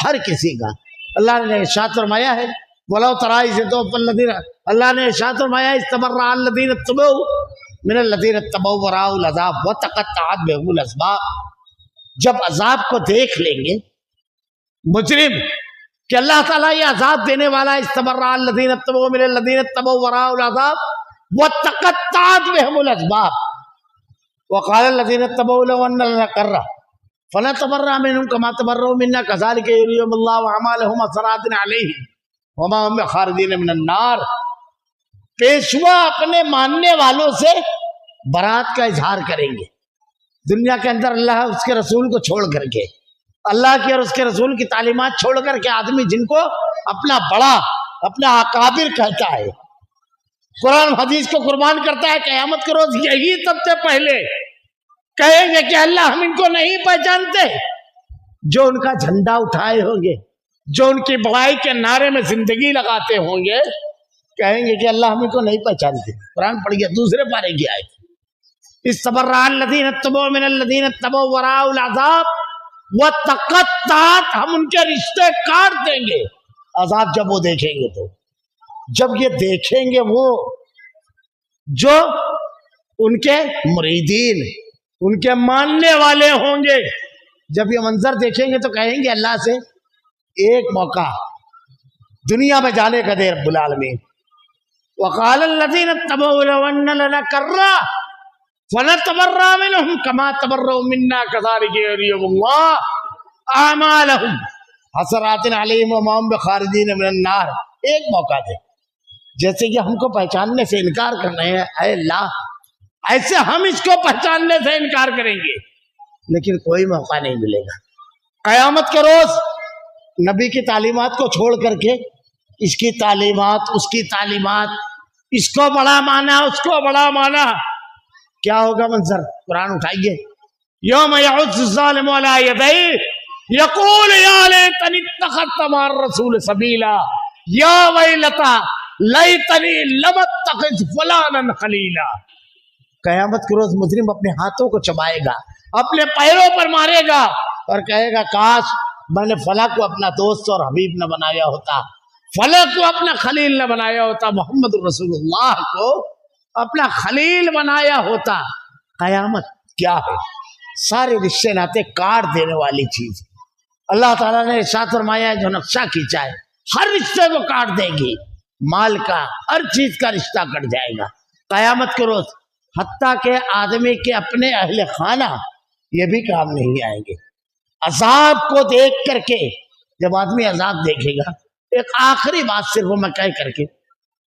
Speaker 1: ہر کسی کا. اللہ نے ارشاد فرمایا ہے ولو ترائی سے تو اللہ نے ارشاد فرمایا استبرأ الذین اتبعوا من الذین اتبعوا ورأوا العذاب وتقطعت بهم الاسباب. جب عذاب کو دیکھ لیں گے مجرم کہ اللہ تعالیٰ یہ عذاب دینے والا ہے, استبرأ الذین اتبعوا من الذین اتبعوا ورأوا العذاب وتقطعت بهم الاسباب وقال الذین اتبعوا لو ان لنا کرة فنتبرأ منهم كما تبرؤوا منا كذلك يريهم الله اعمالهم حسرات عليهم وما هم بخارجين من النار. پیشوا اپنے ماننے والوں سے برات کا اظہار کریں گے دنیا کے اندر. اللہ اس کے رسول کو چھوڑ کر کے, اللہ کی اور اس کے رسول کی تعلیمات چھوڑ کر کے آدمی جن کو اپنا بڑا اپنا اکابر کہتا ہے, قرآن حدیث کو قربان کرتا ہے, قیامت کے روز یہی سب سے پہلے کہیں گے کہ اللہ ہم ان کو نہیں پہچانتے. جو ان کا جھنڈا اٹھائے ہوں گے, جو ان کی بڑائی کے نعرے میں زندگی لگاتے ہوں گے, کہیں گے کہ اللہ ہم ان کو نہیں پہچانتے. قرآن پڑھیے دوسرے پارے کی آیت استبرأ الذین اتبعوا من الذین اتبعوا ورأوا العذاب وتقطعت, ہم ان کے رشتے کاٹ دیں گے. عذاب جب وہ دیکھیں گے تو جب یہ دیکھیں گے وہ جو ان کے مریدین ان کے ماننے والے ہوں گے. جب یہ منظر دیکھیں گے تو کہیں گے اللہ سے ایک موقع دنیا میں جانے کا دے رب العالمین. وقال الذين اتبعوا لو ان لنا كرة فنتبرأ منهم كما تبرؤوا منا كذلك يريهم الله اعمالهم حسرات عليهم وما هم بخارجين من النار. ایک موقع دے جیسے کہ ہم کو پہچاننے سے انکار کرنا ہے اے اللہ ایسے ہم اس کو پہچاننے سے انکار کریں گے لیکن کوئی موقع نہیں ملے گا. قیامت کے روز نبی کی تعلیمات کو چھوڑ کر کے اس کی تعلیمات اس کی تعلیمات اس کو بڑا مانا اس کو بڑا مانا. کیا ہوگا منظر؟ قرآن اٹھائیے. یوم یعض الظالم علی یدیہ یقول یا لیتنی اتخذت مع الرسول سبیلا یا ویلتا لیتنی لم اتخذ فلانا خلیلا. قیامت کے روز مجرم اپنے ہاتھوں کو چبائے گا اپنے پیروں پر مارے گا اور کہے گا کاش میں نے فلاں کو اپنا دوست اور حبیب نہ بنایا ہوتا, فلاں کو اپنا خلیل نہ بنایا ہوتا, محمد رسول اللہ کو اپنا خلیل بنایا ہوتا. قیامت کیا ہے؟ سارے رشتے ناطے کاٹ دینے والی چیز. اللہ تعالیٰ نے ارشاد فرمایا ہے جو نقشہ کھینچا ہے ہر رشتے کو کاٹ دے گی, مال کا ہر چیز کا رشتہ کٹ جائے گا قیامت کے روز. حتیٰ کہ آدمی کے اپنے اہل خانہ یہ بھی کام نہیں آئیں گے. عذاب کو دیکھ کر کے جب آدمی عذاب دیکھے گا, ایک آخری بات صرف میں کہہ کر کے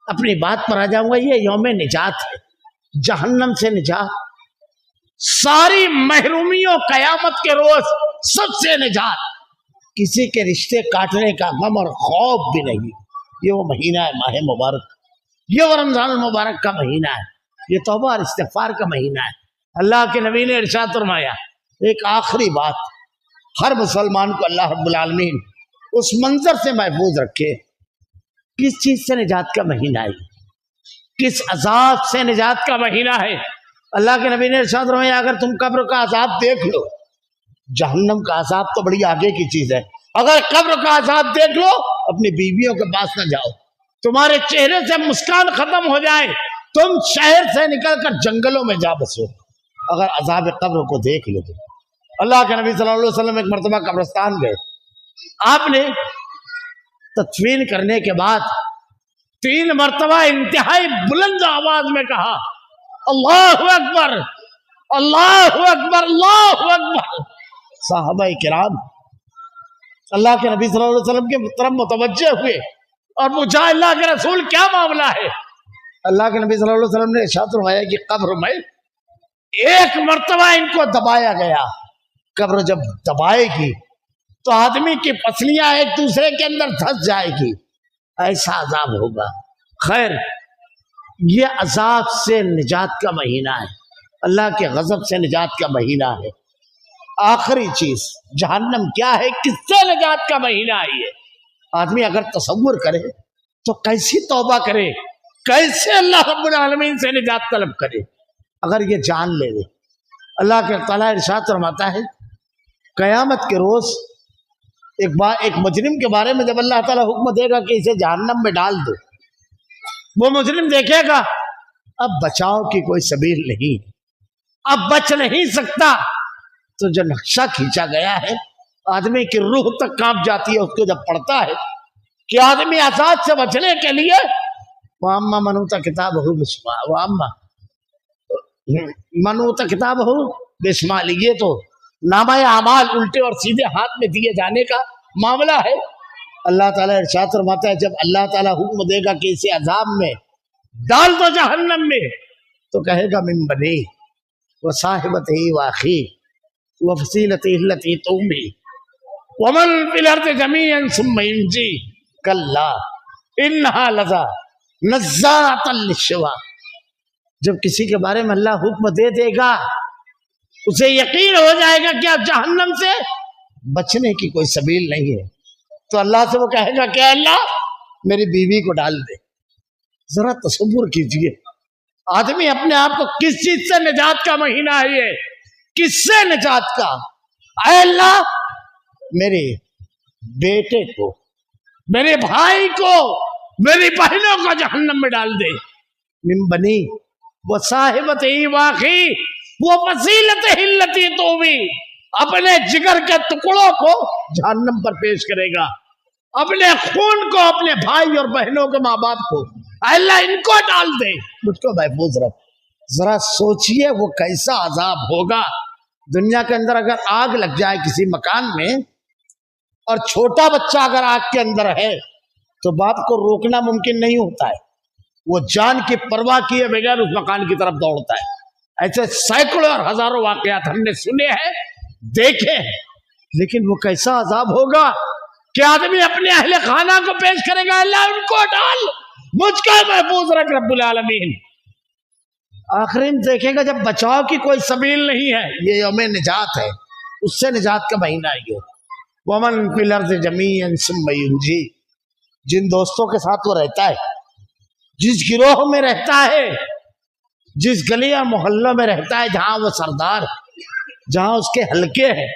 Speaker 1: اپنی بات پر آ جاؤں گا. یہ یوم نجات ہے, جہنم سے نجات, ساری محرومیوں قیامت کے روز سب سے نجات, کسی کے رشتے کاٹنے کا غم اور خوف بھی نہیں. یہ وہ مہینہ ہے ماہ مبارک, یہ وہ رمضان المبارک کا مہینہ ہے, یہ توبہ اور استغفار کا مہینہ ہے. اللہ کے نبی نے ارشاد فرمایا ایک آخری بات, ہر مسلمان کو اللہ رب العالمین اس منظر سے محفوظ رکھے. کس چیز سے نجات کا مہینہ ہے, کس عذاب سے نجات کا مہینہ ہے. اللہ کے نبی نے ارشاد فرمایا اگر تم قبر کا عذاب دیکھ لو, جہنم کا عذاب تو بڑی آگے کی چیز ہے, اگر قبر کا عذاب دیکھ لو اپنی بیویوں کے پاس نہ جاؤ, تمہارے چہرے سے مسکان ختم ہو جائے, تم شہر سے نکل کر جنگلوں میں جا بسو اگر عذاب قبر کو دیکھ لو. اللہ کے نبی صلی اللہ علیہ وسلم ایک مرتبہ قبرستان گئے. آپ نے تدفین کرنے کے بعد 3 مرتبہ انتہائی بلند آواز میں کہا اللہ اکبر اللہ اکبر اللہ اکبر. صحابہ کرام اللہ کے نبی صلی اللہ علیہ وسلم کے طرف متوجہ ہوئے اور پوچھا اللہ کے رسول کیا معاملہ ہے؟ اللہ کے نبی صلی اللہ علیہ وسلم نے ارشاد فرمایا کہ قبر میں 1 مرتبہ ان کو دبایا گیا. قبر جب دبائے گی تو آدمی کی پسلیاں ایک دوسرے کے اندر دھس جائے گی, ایسا عذاب ہوگا. خیر یہ عذاب سے نجات کا مہینہ ہے, اللہ کے غضب سے نجات کا مہینہ ہے. آخری چیز جہنم کیا ہے, کس سے نجات کا مہینہ ہے یہ. آدمی اگر تصور کرے تو کیسی توبہ کرے, کیسے اللہ رب العالمین سے نجات طلب کرے اگر یہ جان لے لے. اللہ کے تعالیٰ ارشاد فرماتا ہے قیامت کے روز ایک مجرم کے بارے میں جب اللہ تعالیٰ حکم دے گا کہ اسے جہنم میں ڈال دو, وہ مجرم دیکھے گا اب بچاؤ کی کوئی سبیل نہیں, اب بچ نہیں سکتا. تو جو نقشہ کھینچا گیا ہے آدمی کی روح تک کانپ جاتی ہے اس کو جب پڑھتا ہے کہ آدمی عذاب سے بچنے کے لیے وَأَمَّا مَنْ أُوتِيَ كِتَابَهُ بِشِمَالِهِ وَأَمَّا مَنْ أُوتِيَ كِتَابَهُ بِشِمَالِهِ. یہ تو نامہ اعمال الٹے اور سیدھے ہاتھ میں دیے جانے کا معاملہ ہے. اللہ تعالیٰ ارشاد فرماتا ہے جب اللہ تعالیٰ حکم دے گا کہ اسے عذاب میں ڈال دو جہنم میں تو کہے گا من بنی وصاحبته واخیہ وفصیلته التی تؤوی ومن فی الارض جمیعا ثم ینجی کلا انها لظی نزاعۃ للشوی. جب کسی کے بارے میں اللہ حکم دے دے گا اسے یقین ہو جائے گا کہ اب جہنم سے بچنے کی کوئی سبیل نہیں ہے تو اللہ سے وہ کہے گا کہ اللہ میری بیوی کو ڈال دے. ذرا تصور کیجئے آدمی اپنے آپ کو کس چیز سے نجات کا مہینہ ہے یہ, کس سے نجات کا. اے اللہ میرے بیٹے کو, میرے بھائی کو, میری بہنوں کو جہنم میں ڈال دے. من بنی وصاحبته واخی, وہ فصیلت ہلتی تو بھی اپنے جگر کے ٹکڑوں کو جہنم پر پیش کرے گا، اپنے خون کو، اپنے بھائی اور بہنوں کے ماں باپ کو، اللہ ان کو ڈال دے، مجھ کو محفوظ رکھ۔ ذرا سوچئے وہ کیسا عذاب ہوگا۔ دنیا کے اندر اگر آگ لگ جائے کسی مکان میں اور چھوٹا بچہ اگر آگ کے اندر ہے تو باپ کو روکنا ممکن نہیں ہوتا ہے، وہ جان کی پرواہ کیے بغیر اس مکان کی طرف دوڑتا ہے۔ ایسے سینکڑوں اور ہزاروں واقعات ہم نے سنے ہیں، دیکھے ہیں، لیکن وہ کیسا عذاب ہوگا کہ آدمی اپنے اہل خانہ کو پیش کرے گا، اللہ ان کو ڈال، مجھ کو محفوظ رکھ رب العالمین۔ آخری میں دیکھیں گا جب بچاؤ کی کوئی سبیل نہیں ہے، یہ یوم نجات ہے، اس سے نجات کا مہینہ ہے یہ۔ ومن فی الارض جمیعا ثم ینجی، جن دوستوں کے ساتھ وہ رہتا ہے، جس گروہ میں رہتا ہے، جس گلیاں محلوں میں رہتا ہے، جہاں وہ سردار، جہاں اس کے حلقے ہیں،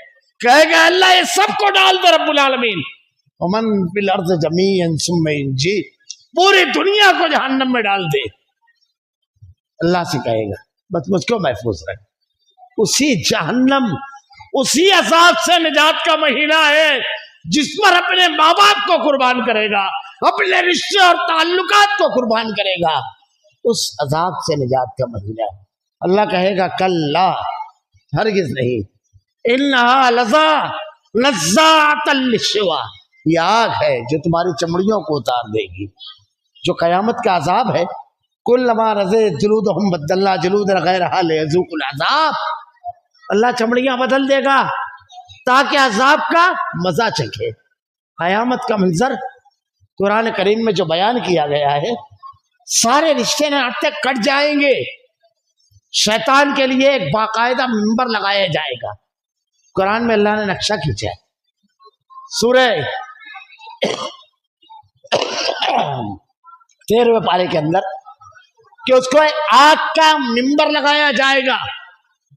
Speaker 1: کہے گا اللہ یہ سب کو ڈال دے رب العالمین۔ ومن فی الارض جمیعا ثم ینجی، پوری دنیا کو جہنم میں ڈال دے، اللہ سے کہے گا بس مجھ کو محفوظ رکھ۔ اسی جہنم، اسی عذاب سے نجات کا مہینہ ہے جس پر اپنے ماں باپ کو قربان کرے گا، اپنے رشتے اور تعلقات کو قربان کرے گا، اس عذاب سے نجات کا مہینہ ہے۔ اللہ کہے گا کلا، ہرگز نہیں، انہا لظا نزاعۃ للشوا، یہ آگ ہے جو تمہاری چمڑیوں کو اتار دے گی۔ جو قیامت کا عذاب ہے، کلما نضجت جلودہم بدلنا جلودا غیرہا لیذوقوا العذاب، اللہ چمڑیاں بدل دے گا تاکہ عذاب کا مزہ چکھے۔ قیامت کا منظر قرآن کریم میں جو بیان کیا گیا ہے، سارے رشتے ناطے کٹ جائیں گے، شیطان کے لیے ایک باقاعدہ منبر لگایا جائے گا۔ قرآن میں اللہ نے نقشہ کھینچا ہے، سورہ 13ویں پارے کے اندر، کہ اس کو آگ کا منبر لگایا جائے گا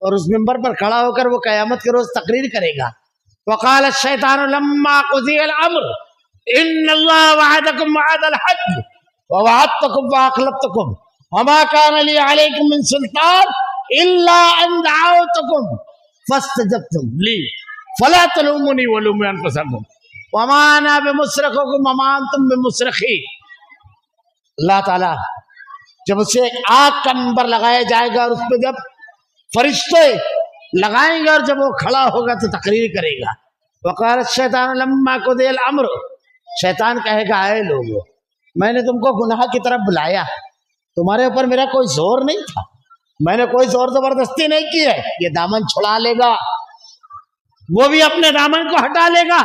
Speaker 1: اور اس منبر پر کھڑا ہو کر وہ قیامت کے روز تقریر کرے گا۔ وقال الشیطان لما قضی الامر ان اللہ وعدکم وعد الحق ووعدتکم واخلفتکم وما كان لي عليكم من سلطان الا ان دعوتکم فاستجبتم لي فلا تلوموني ولوموا انفسکم وما انا بمصرخکم وما انتم بمصرخی۔ اللہ تعالی جب اسے آگ کا منبر لگایا جائے گا اور اس پہ جب فرشتے لگائیں گے اور جب وہ کھڑا ہوگا تو تقریر کرے گا۔ وقال الشیطان لما قضی الامر، شیطان کہے گا اے لوگو، میں نے تم کو گناہ کی طرف بلایا، تمہارے اوپر میرا کوئی زور نہیں تھا، میں نے کوئی زور زبردستی نہیں کی ہے، یہ دامن چھڑا لے گا، وہ بھی اپنے دامن کو ہٹا لے گا۔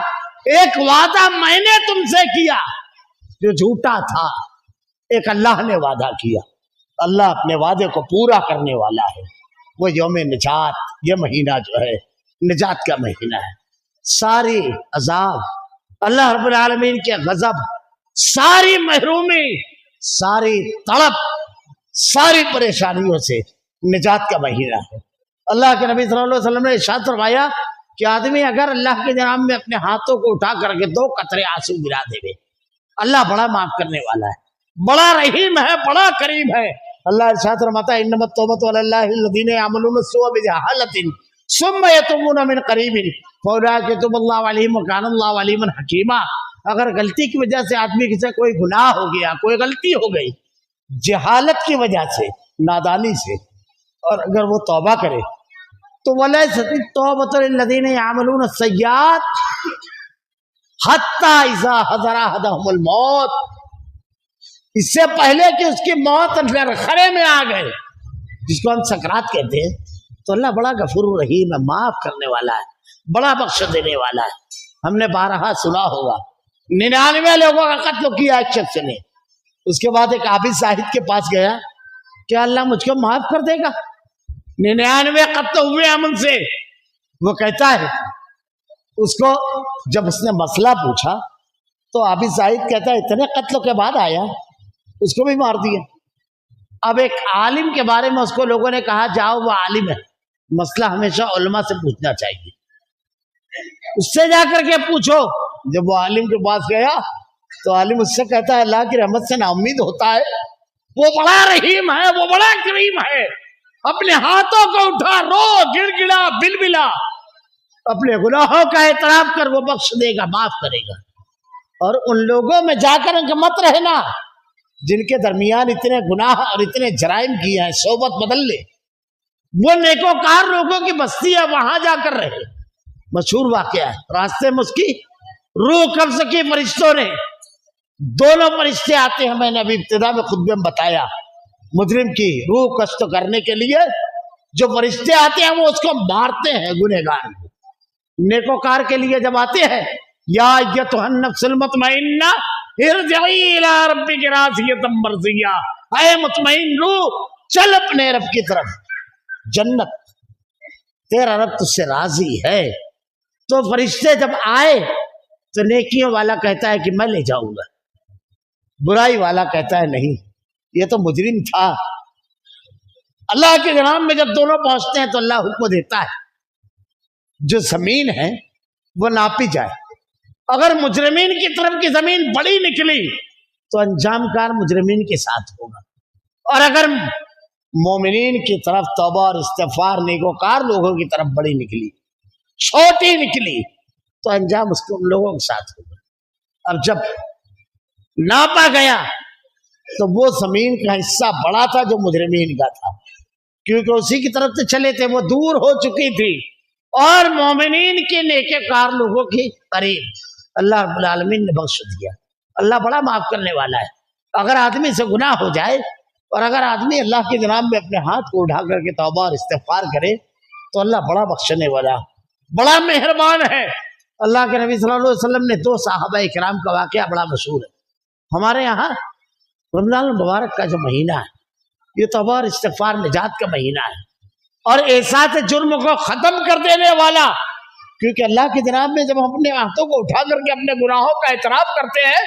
Speaker 1: ایک وعدہ میں نے تم سے کیا جو جھوٹا تھا، ایک اللہ نے وعدہ کیا، اللہ اپنے وعدے کو پورا کرنے والا ہے۔ وہ یوم نجات، یہ مہینہ جو ہے نجات کا مہینہ ہے۔ ساری عذاب، اللہ رب العالمین کے غضب، ساری محرومی، ساری تڑپ، ساری پریشانیوں سے نجات کا مہینہ ہے۔ اللہ کے نبی صلی اللہ علیہ وسلم نے ارشاد فرمایا کہ آدمی اگر اللہ کے جناب میں اپنے ہاتھوں کو اٹھا کر کے 2 قطرے آنسو گرا دے، اللہ بڑا معاف کرنے والا ہے، بڑا رحیم ہے، بڑا کریم ہے۔ اللہ ارشاد فرماتا ہے انما التوبۃ علی اللہ الذین یعملون السوء بجہالۃ ثم یتوبون من قریب فاولئک یتوب اللہ علیہم وکان اللہ علیما حکیما۔ اگر غلطی کی وجہ سے آدمی سے کوئی گناہ ہو گیا، کوئی غلطی ہو گئی، جہالت کی وجہ سے، نادانی سے، اور اگر وہ توبہ کرے تو وَلَيْسَتِ التَّوْبَةُ لِلَّذِينَ يَعْمَلُونَ السَّيِّئَاتِ حَتَّى إِذَا حَضَرَ أَحَدَهُمُ الْمَوْتُ، اس سے پہلے کہ اس کی موت خرے میں آ گئے، جس کو ہم سکرات کہتے ہیں، تو اللہ بڑا غفور رحیم ہے، معاف کرنے والا ہے، بڑا بخش دینے والا ہے۔ ہم نے بارہا سنا ہوگا 99 لوگوں کا قتل کیا ایک شخص نے، اس کے بعد ایک عابد زاہد کے پاس گیا، کیا اللہ مجھ کو معاف کر دے گا؟ 99 قتل ہوئے امن سے۔ وہ کہتا ہے، اس کو جب اس نے مسئلہ پوچھا تو عابد زاہد کہتا ہے اتنے قتلوں کے بعد آیا، اس کو بھی مار دیا۔ اب ایک عالم کے بارے میں اس کو لوگوں نے کہا جاؤ وہ عالم ہے، مسئلہ ہمیشہ علماء سے پوچھنا چاہیے، اس سے جا کر کے پوچھو۔ جب وہ عالم کے پاس گیا تو عالم اس سے کہتا ہے اللہ کی رحمت سے نا امید ہوتا ہے، وہ بڑا رحیم ہے، وہ بڑا کریم ہے، اپنے ہاتھوں کو اٹھا، رو، گڑ گڑا، بل بلا، اپنے گناہوں کا اعتراف کر، وہ بخش دے گا، معاف کرے گا۔ اور ان لوگوں میں جا کر مت رہنا جن کے درمیان اتنے گناہ اور اتنے جرائم کیے ہیں، صحبت بدل لے۔ وہ نیکوکار لوگوں کی بستی ہے، وہاں جا کر رہے۔ مشہور واقعہ ہے، راستے میں اس کی روح قبض کی فرشتوں نے، دونوں فرشتے آتے ہیں، میں نے ابھی ابتدا میں خطبے میں بتایا، مجرم کی روح قبض کرنے کے لیے جو فرشتے آتے ہیں وہ اس کو مارتے ہیں، گنہگار کو۔ نیکوکار کے لیے جب آتے ہیں، یا ایتھا النفس المطمئنہ ارجعی الی ربک راضیۃ مرضیہ، اے مطمئن روح چل اپنے رب کی طرف، جنت، تیرا رب تجھ سے راضی ہے۔ تو فرشتے جب آئے تو نیکیوں والا کہتا ہے کہ میں لے جاؤں گا، برائی والا کہتا ہے نہیں، یہ تو مجرم تھا۔ اللہ کے جناب میں جب دونوں پہنچتے ہیں تو اللہ حکم دیتا ہے جو زمین ہے وہ ناپی جائے۔ اگر مجرمین کی طرف کی زمین بڑی نکلی تو انجام کار مجرمین کے ساتھ ہوگا، اور اگر مومنین کی طرف توبہ اور استغفار نیکوکار لوگوں کی طرف بڑی نکلی، چھوٹی نکلی، تو انجام اس کو ان لوگوں کے ساتھ ہوگا۔ اب جب ناپا گیا تو وہ زمین کا حصہ بڑا تھا جو مجرمین کا تھا، کیونکہ اسی کی طرف سے چلے تھے، وہ دور ہو چکی تھی، اور مومنین کے نیکوکار لوگوں کی قریب۔ اللہ رب العالمین نے بخش دیا۔ اللہ بڑا معاف کرنے والا ہے۔ اگر آدمی سے گناہ ہو جائے اور اگر آدمی اللہ کے جناب میں اپنے ہاتھ کو اٹھا کر کے توبہ اور استغفار کرے تو اللہ بڑا بخشنے والا، بڑا مہربان ہے۔ اللہ کے نبی صلی اللہ علیہ وسلم نے 2 صحابہ کرام کا واقعہ بڑا مشہور ہے۔ ہمارے یہاں رمضان المبارک کا جو مہینہ ہے یہ توبہ اور استغفار نجات کا مہینہ ہے، اور احساس جرم کو ختم کر دینے والا، کیونکہ اللہ کے جناب میں جب ہم اپنے ہاتھوں کو اٹھا کر کے اپنے گناہوں کا اعتراف کرتے ہیں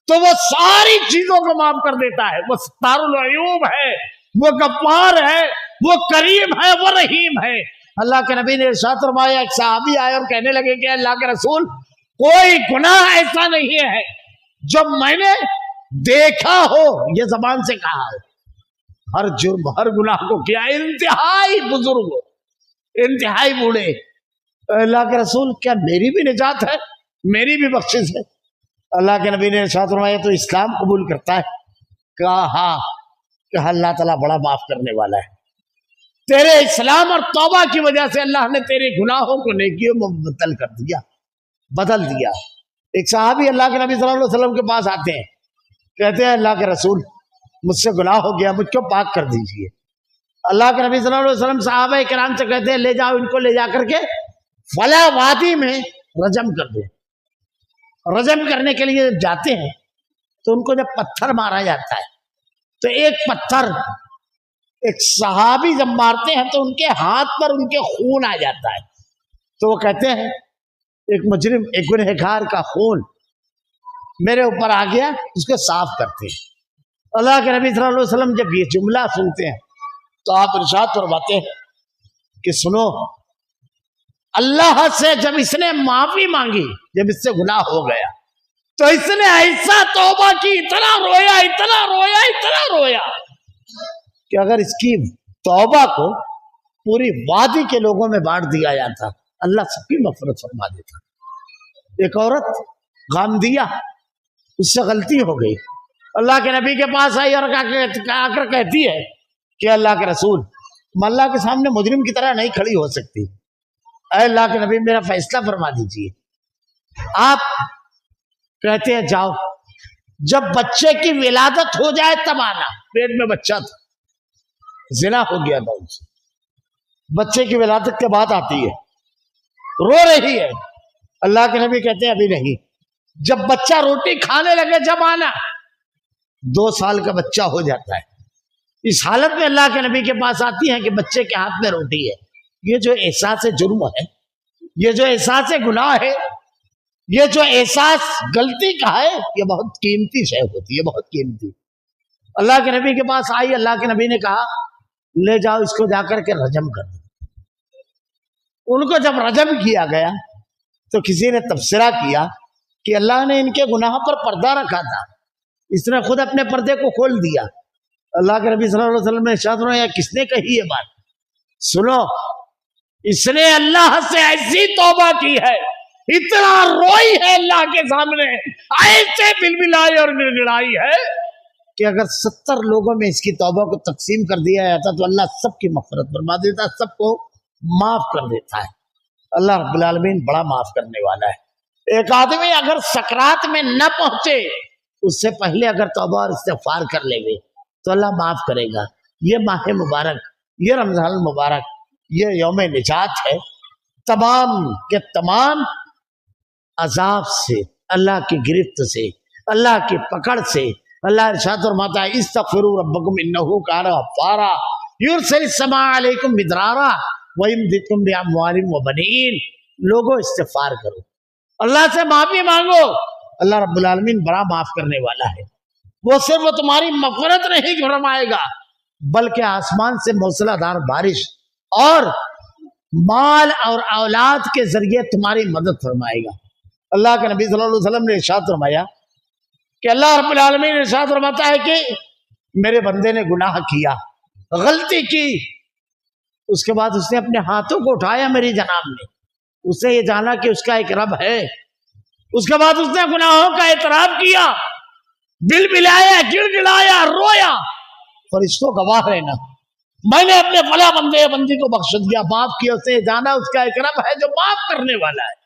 Speaker 1: تو وہ ساری چیزوں کو معاف کر دیتا ہے۔ وہ ستار العیوب ہے، وہ غفار ہے، وہ کریم ہے، وہ رحیم ہے۔ اللہ کے نبی نے ارشاد فرمایا، ایک صحابی آئے اور کہنے لگے کہ اللہ کے رسول، کوئی گناہ ایسا نہیں ہے جو میں نے دیکھا ہو، یہ زبان سے کہا ہو، ہر جرم ہر گناہ کو کیا، انتہائی بزرگ، انتہائی بوڑھے۔ اللہ کے رسول، کیا میری بھی نجات ہے، میری بھی بخشش ہے؟ اللہ کے نبی نے ارشاد فرمایا تو اسلام قبول کرتا ہے؟ کہا ہاں۔ کہ اللہ تعالیٰ بڑا معاف کرنے والا ہے، تیرے اسلام اور توبہ کی وجہ سے اللہ نے تیرے گناہوں کو نیکیوں میں بدل کر دیا، بدل دیا۔ ایک صحابی اللہ کے نبی صلی اللہ علیہ وسلم کے پاس آتے ہیں، کہتے ہیں اللہ کے رسول مجھ سے گناہ ہو گیا، مجھ کو پاک کر دیجئے۔ اللہ کے نبی صلی اللہ علیہ وسلم صحابہ کرام سے کہتے ہیں لے جاؤ ان کو، لے جا کر کے فلاں وادی میں رجم کر دو۔ رجم کرنے کے لیے جب جاتے ہیں تو ان کو جب پتھر مارا جاتا ہے تو ایک پتھر ایک صحابی جب مارتے ہیں تو ان کے ہاتھ پر ان کے خون آ جاتا ہے، تو وہ کہتے ہیں ایک مجرم، ایک گنہگار کا خون میرے اوپر آ گیا، اس کو صاف کرتے ہیں۔ اللہ کے نبی صلی اللہ علیہ وسلم جب یہ جملہ سنتے ہیں تو آپ ارشاد فرماتے ہیں کہ سنو، اللہ سے جب اس نے معافی مانگی، جب اس سے گناہ ہو گیا تو اس نے ایسا توبہ کی، اتنا رویا، اتنا رویا، اتنا رویا کہ اگر اس کی توبہ کو پوری وادی کے لوگوں میں بانٹ دیا جاتا اللہ سب کی مغفرت فرما دیتا۔ ایک عورت غامدیہ، اس سے غلطی ہو گئی، اللہ کے نبی کے پاس آئی اور آ کر کہتی ہے کہ اللہ کے رسول، میں اللہ کے سامنے مجرم کی طرح نہیں کھڑی ہو سکتی، اے اللہ کے نبی میرا فیصلہ فرما دیجئے۔ آپ کہتے ہیں جاؤ، جب بچے کی ولادت ہو جائے تب آنا۔ پیٹ میں بچہ تھا، زنا ہو گیا تھا ان سے، بچے کی ولادت کے بعد آتی ہے، رو رہی ہے۔ اللہ کے نبی کہتے ہیں ابھی نہیں، جب بچہ روٹی کھانے لگے جب آنا۔ 2 سال کا بچہ ہو جاتا ہے، اس حالت میں اللہ کے نبی کے پاس آتی ہیں کہ بچے کے ہاتھ میں روٹی ہے۔ یہ جو احساس جرم ہے، یہ جو احساس گناہ ہے، یہ جو احساس غلطی کا ہے، یہ بہت قیمتی شے ہوتی ہے، بہت قیمتی۔ اللہ کے نبی کے پاس آئی، اللہ کے نبی نے کہا لے جاؤ اس کو، جا کر کے رجم کر دو۔ ان کو جب رجم کیا گیا تو کسی نے تبصرہ کیا کہ اللہ نے ان کے گناہ پر پردہ رکھا تھا، اس نے خود اپنے پردے کو کھول دیا۔ اللہ کے نبی صلی اللہ علیہ وسلم نے ارشاد فرمایا کس نے کہی یہ بات؟ سنو، اس نے اللہ سے ایسی توبہ کی ہے، اتنا روئی ہے اللہ کے سامنے، ایسے بلبلائی اور گڑگڑائی ہے کہ اگر 70 لوگوں میں اس کی توبہ کو تقسیم کر دیا جاتا تو اللہ سب کی مغفرت فرما دیتا، سب کو معاف کر دیتا ہے۔ اللہ رب العالمین بڑا معاف کرنے والا ہے۔ ایک آدمی اگر سکرات میں نہ پہنچے، اس سے پہلے اگر توبہ اور استغفار کر لے گے تو اللہ معاف کرے گا۔ یہ ماہ مبارک، یہ رمضان المبارک، یہ یوم نجات ہے تمام کے تمام عذاب سے، اللہ کی گرفت سے، اللہ کی پکڑ سے۔ اللہ ارشاد فرماتا ہے استغفروا ربکم انہ کان غفارا یرسل السماء علیکم مدرارا ویمددکم باموال وبنین۔ لوگوں استغفار کرو، اللہ سے معافی مانگو، اللہ رب العالمین بڑا معاف کرنے والا ہے۔ وہ صرف تمہاری مغفرت نہیں فرمائے گا بلکہ آسمان سے موسلا دھار بارش اور مال اور اولاد کے ذریعے تمہاری مدد فرمائے گا۔ اللہ کے نبی صلی اللہ علیہ وسلم نے ارشاد فرمایا کہ اللہ رب العالمین ارشاد فرماتا ہے کہ میرے بندے نے گناہ کیا، غلطی کی، اس کے بعد اس نے اپنے ہاتھوں کو اٹھایا میری جناب نے، اس نے یہ جانا کہ اس کا ایک رب ہے، اس کے بعد اس نے گناہوں کا اعتراف کیا، دل ملایا، گڑ گڑایا، رویا، فرشتوں گواہ رہنا میں نے اپنے فلاں بندے بندی کو بخش دیا، معاف کیا، اس نے جانا اس کا ایک رب ہے جو معاف کرنے والا ہے،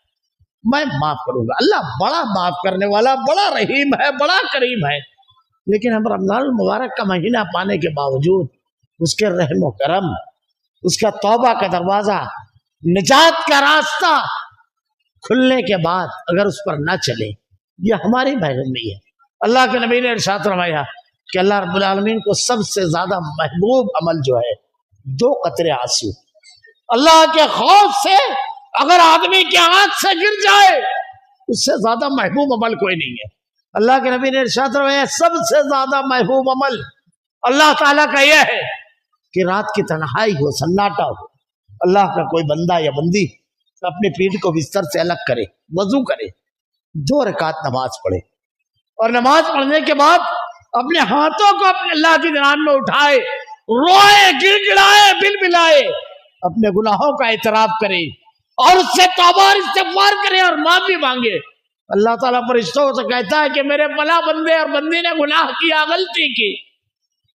Speaker 1: میں معاف کروں گا۔ اللہ بڑا معاف کرنے والا، بڑا رحیم ہے، بڑا کریم ہے۔ لیکن ہم رمضان المبارک کا مہینہ پانے کے باوجود اس کے رحم و کرم، اس کا توبہ کا دروازہ، نجات کا راستہ کھلنے کے بعد اگر اس پر نہ چلے، یہ ہماری محرومی ہے۔ اللہ کے نبی نے ارشاد فرمایا کہ اللہ رب العالمین کو سب سے زیادہ محبوب عمل جو ہے 2 قطرے آنسو۔ اللہ کے خوف سے اگر آدمی کی آنکھ سے گر جائے، اس سے زیادہ محبوب عمل کوئی نہیں ہے۔ اللہ کے نبی نے ارشاد فرمایا سب سے زیادہ محبوب عمل اللہ تعالیٰ کا یہ ہے کہ رات کی تنہائی ہو، سناٹا ہو، اللہ کا کوئی بندہ یا بندی اپنے پیٹھ کو بستر سے الگ کرے، وضو کرے، 2 رکعت نماز پڑھے، اور نماز پڑھنے کے بعد اپنے ہاتھوں کو اپنے اللہ کی جناب میں اٹھائے، روئے، گڑ گڑائے، بل بلائے، اپنے گناہوں کا اعتراف کرے اور اس سے توبہ اور استغفار کرے اور معافی مانگے۔ اللہ تعالیٰ فرشتوں سے کہتا ہے کہ میرے فلاں بندے اور بندی نے گناہ کیا، غلطی کی،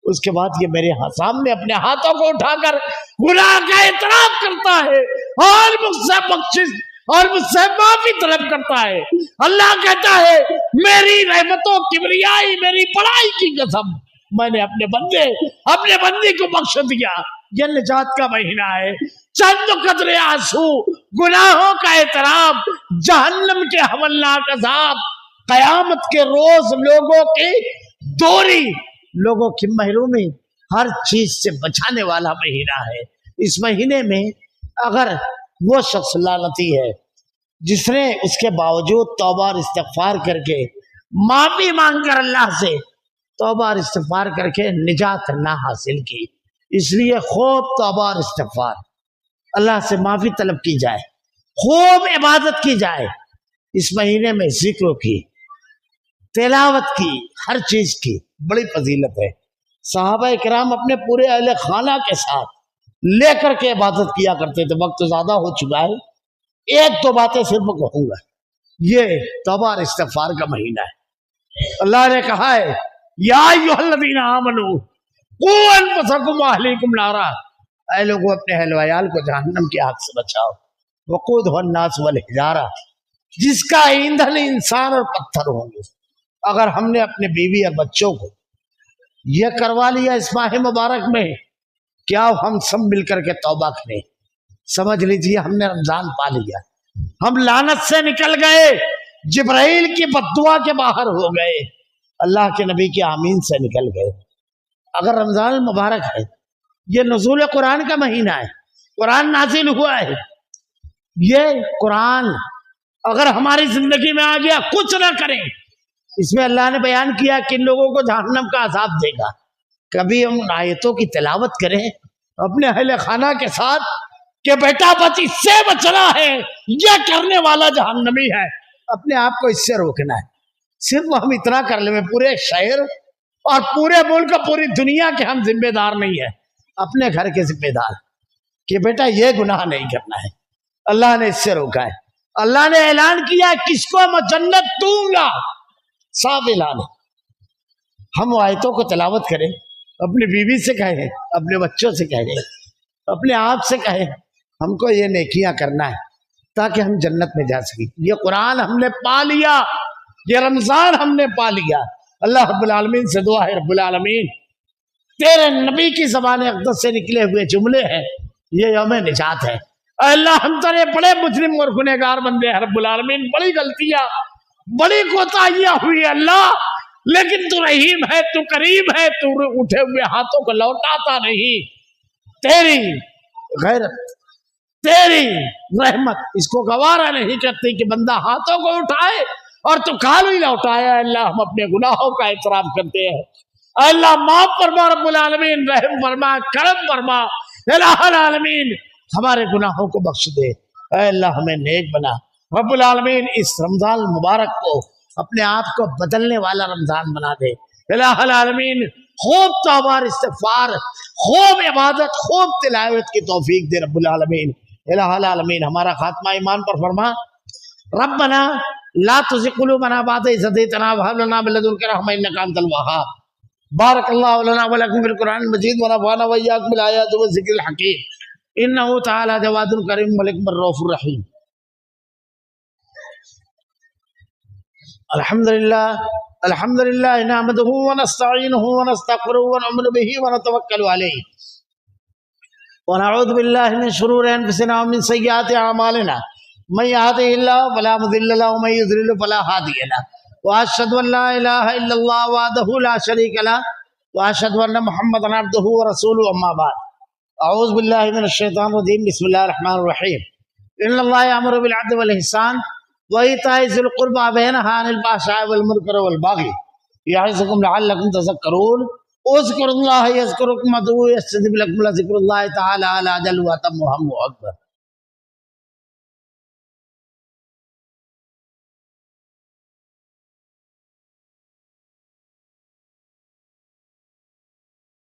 Speaker 1: اس کے بعد یہ میرے سامنے اپنے ہاتھوں کو اٹھا کر گناہ کا اعتراف کرتا ہے اور مجھ سے بخشش اور مجھ سے معافی طلب کرتا ہے۔ اللہ کہتا ہے میری رحمتوں کبریائی، میری بڑائی کی قسم، میں نے اپنے بندی کو بخش دیا۔ یہ نجات کا مہینہ ہے۔ چند قطرے آنسو، گناہوں کا اعتراف، جہنم کے ہولناک عذاب، قیامت کے روز لوگوں کی دوری، لوگوں کی محرومی، ہر چیز سے بچانے والا مہینہ ہے۔ اس مہینے میں اگر وہ شخص لعنتی ہے جس نے اس کے باوجود توبہ اور استغفار کر کے، معافی مانگ کر اللہ سے توبہ اور استغفار کر کے نجات نہ حاصل کی، اس لیے خوب توبہ اور استغفار، اللہ سے معافی طلب کی جائے، خوب عبادت کی جائے۔ اس مہینے میں ذکر کی، تلاوت کی، ہر چیز کی بڑی فضیلت ہے۔ صحابہ کرام اپنے پورے اہل خانہ کے ساتھ لے کر کے عبادت کیا کرتے تھے۔ وقت زیادہ ہو چکا ہے، 1-2 باتیں صرف کہوں گا۔ یہ توبہ اور استغفار کا مہینہ ہے۔ اللہ نے کہا ہے یا ایھا الذین آمنوا قوا انفسکم واہلیکم نارا، اے لوگوں اپنے اہل و عیال کو جہنم کی آگ سے بچاؤ، وقودھا الناس والحجارہ، جس کا ایندھن انسان اور پتھر ہوں گے۔ اگر ہم نے اپنے بیوی اور بچوں کو یہ کروا لیا اس ماہ مبارک میں، کیا ہم سب مل کر کے توبہ کریں، سمجھ لیجیے ہم نے رمضان پا لیا، ہم لعنت سے نکل گئے، جبرائیل کی بددعا کے باہر ہو گئے، اللہ کے نبی کے آمین سے نکل گئے۔ اگر رمضان المبارک ہے، یہ نزول قرآن کا مہینہ ہے، قرآن نازل ہوا ہے، یہ قرآن اگر ہماری زندگی میں آ گیا، کچھ نہ کریں۔ اس میں اللہ نے بیان کیا کہ ان لوگوں کو جہنم کا عذاب دے گا۔ کبھی ہم ان آیتوں کی تلاوت کریں اپنے اہل خانہ کے ساتھ کہ بیٹا بچ اس سے بچنا ہے، یہ کرنے والا جہنمی ہے، اپنے آپ کو اس سے روکنا ہے۔ صرف ہم اتنا کر لیں، پورے شہر اور پورے ملک پوری دنیا کے ہم ذمہ دار نہیں ہیں، اپنے گھر کے ذمہ دار کہ بیٹا یہ گناہ نہیں کرنا ہے۔ اللہ نے اس سے روکا ہے، اللہ نے اعلان کیا کس کو میں جنت دوں گا، صاف اعلان ہے۔ ہم آیتوں کو تلاوت کریں، اپنی بیوی سے کہیں، اپنے بچوں سے کہیں، اپنے آپ سے کہیں ہم کو یہ نیکیاں کرنا ہے تاکہ ہم جنت میں جا سکیں۔ یہ قرآن ہم نے پا لیا، یہ رمضان ہم نے پا لیا۔ اللہ رب العالمین سے دعا ہے، رب العالمین تیرے نبی کی زبان اقدس سے نکلے ہوئے جملے ہیں، یہ یوم نجات ہے۔ اے اللہ ہم تیرے بڑے مجرم اور گنہگار بندے ہیں رب العالمین، بڑی غلطیاں بڑی کوتاہیاں ہوئی اللہ، لیکن تو رحیم ہے، تو کریم ہے، تو اٹھے ہوئے ہاتھوں کو لوٹاتا نہیں۔ تیری غیرت تیری رحمت اس کو گوارا نہیں کرتی کہ بندہ ہاتھوں کو اٹھائے اور تو کالو ہی لوٹایا۔ اللہ ہم اپنے گناہوں کا اعتراف کرتے ہیں، اللہ معاف فرما رب العالمین، رحم فرما، کرم فرما، الہ العالمین ہمارے گناہوں کو بخش دے۔ اے اللہ ہمیں نیک بنا رب العالمین، اس رمضان مبارک کو اپنے آپ کو بدلنے والا رمضان بنا دے۔ الہ العالمین خوب توبہ استغفار، خوب عبادت، خوب تلاوت کی توفیق دے رب العالمین۔ الہ العالمین ہمارا خاتمہ ایمان پر فرما۔ ربنا لا تزغ قلوبنا بعد إذ هديتنا وهب لنا من لدنك رحمة إنك أنت الوهاب۔ بارك الله لنا ولكم في القرآن المجيد ونفعنا وإياكم بالآيات والذكر الحكيم إنه تعالى جواد كريم ملك الرؤوف الرحيم۔ الحمد لله نحمده ونستعينه ونستغفره ونؤمن به ونتوكل عليه ونعوذ بالله من شرور أنفسنا ومن سيئات أعمالنا من يهده الله فلا مضل له ومن يضلل فلا هادي له وأشهد أن لا إله إلا الله وحده لا شريك له وأشهد أن محمدا عبده ورسوله أما بعد أعوذ بالله من الشيطان الرجيم بسم الله الرحمن الرحيم إن الله يأمر بالعدل والإحسان وإيتاء ذي القربى وينهى عن الفحشاء والمنكر والبغي يعظكم لعلكم تذكرون اذكروا الله يذكركم وادعوه يستجب لكم لذكر الله تعالى على أجل وأتم وهم أكبر۔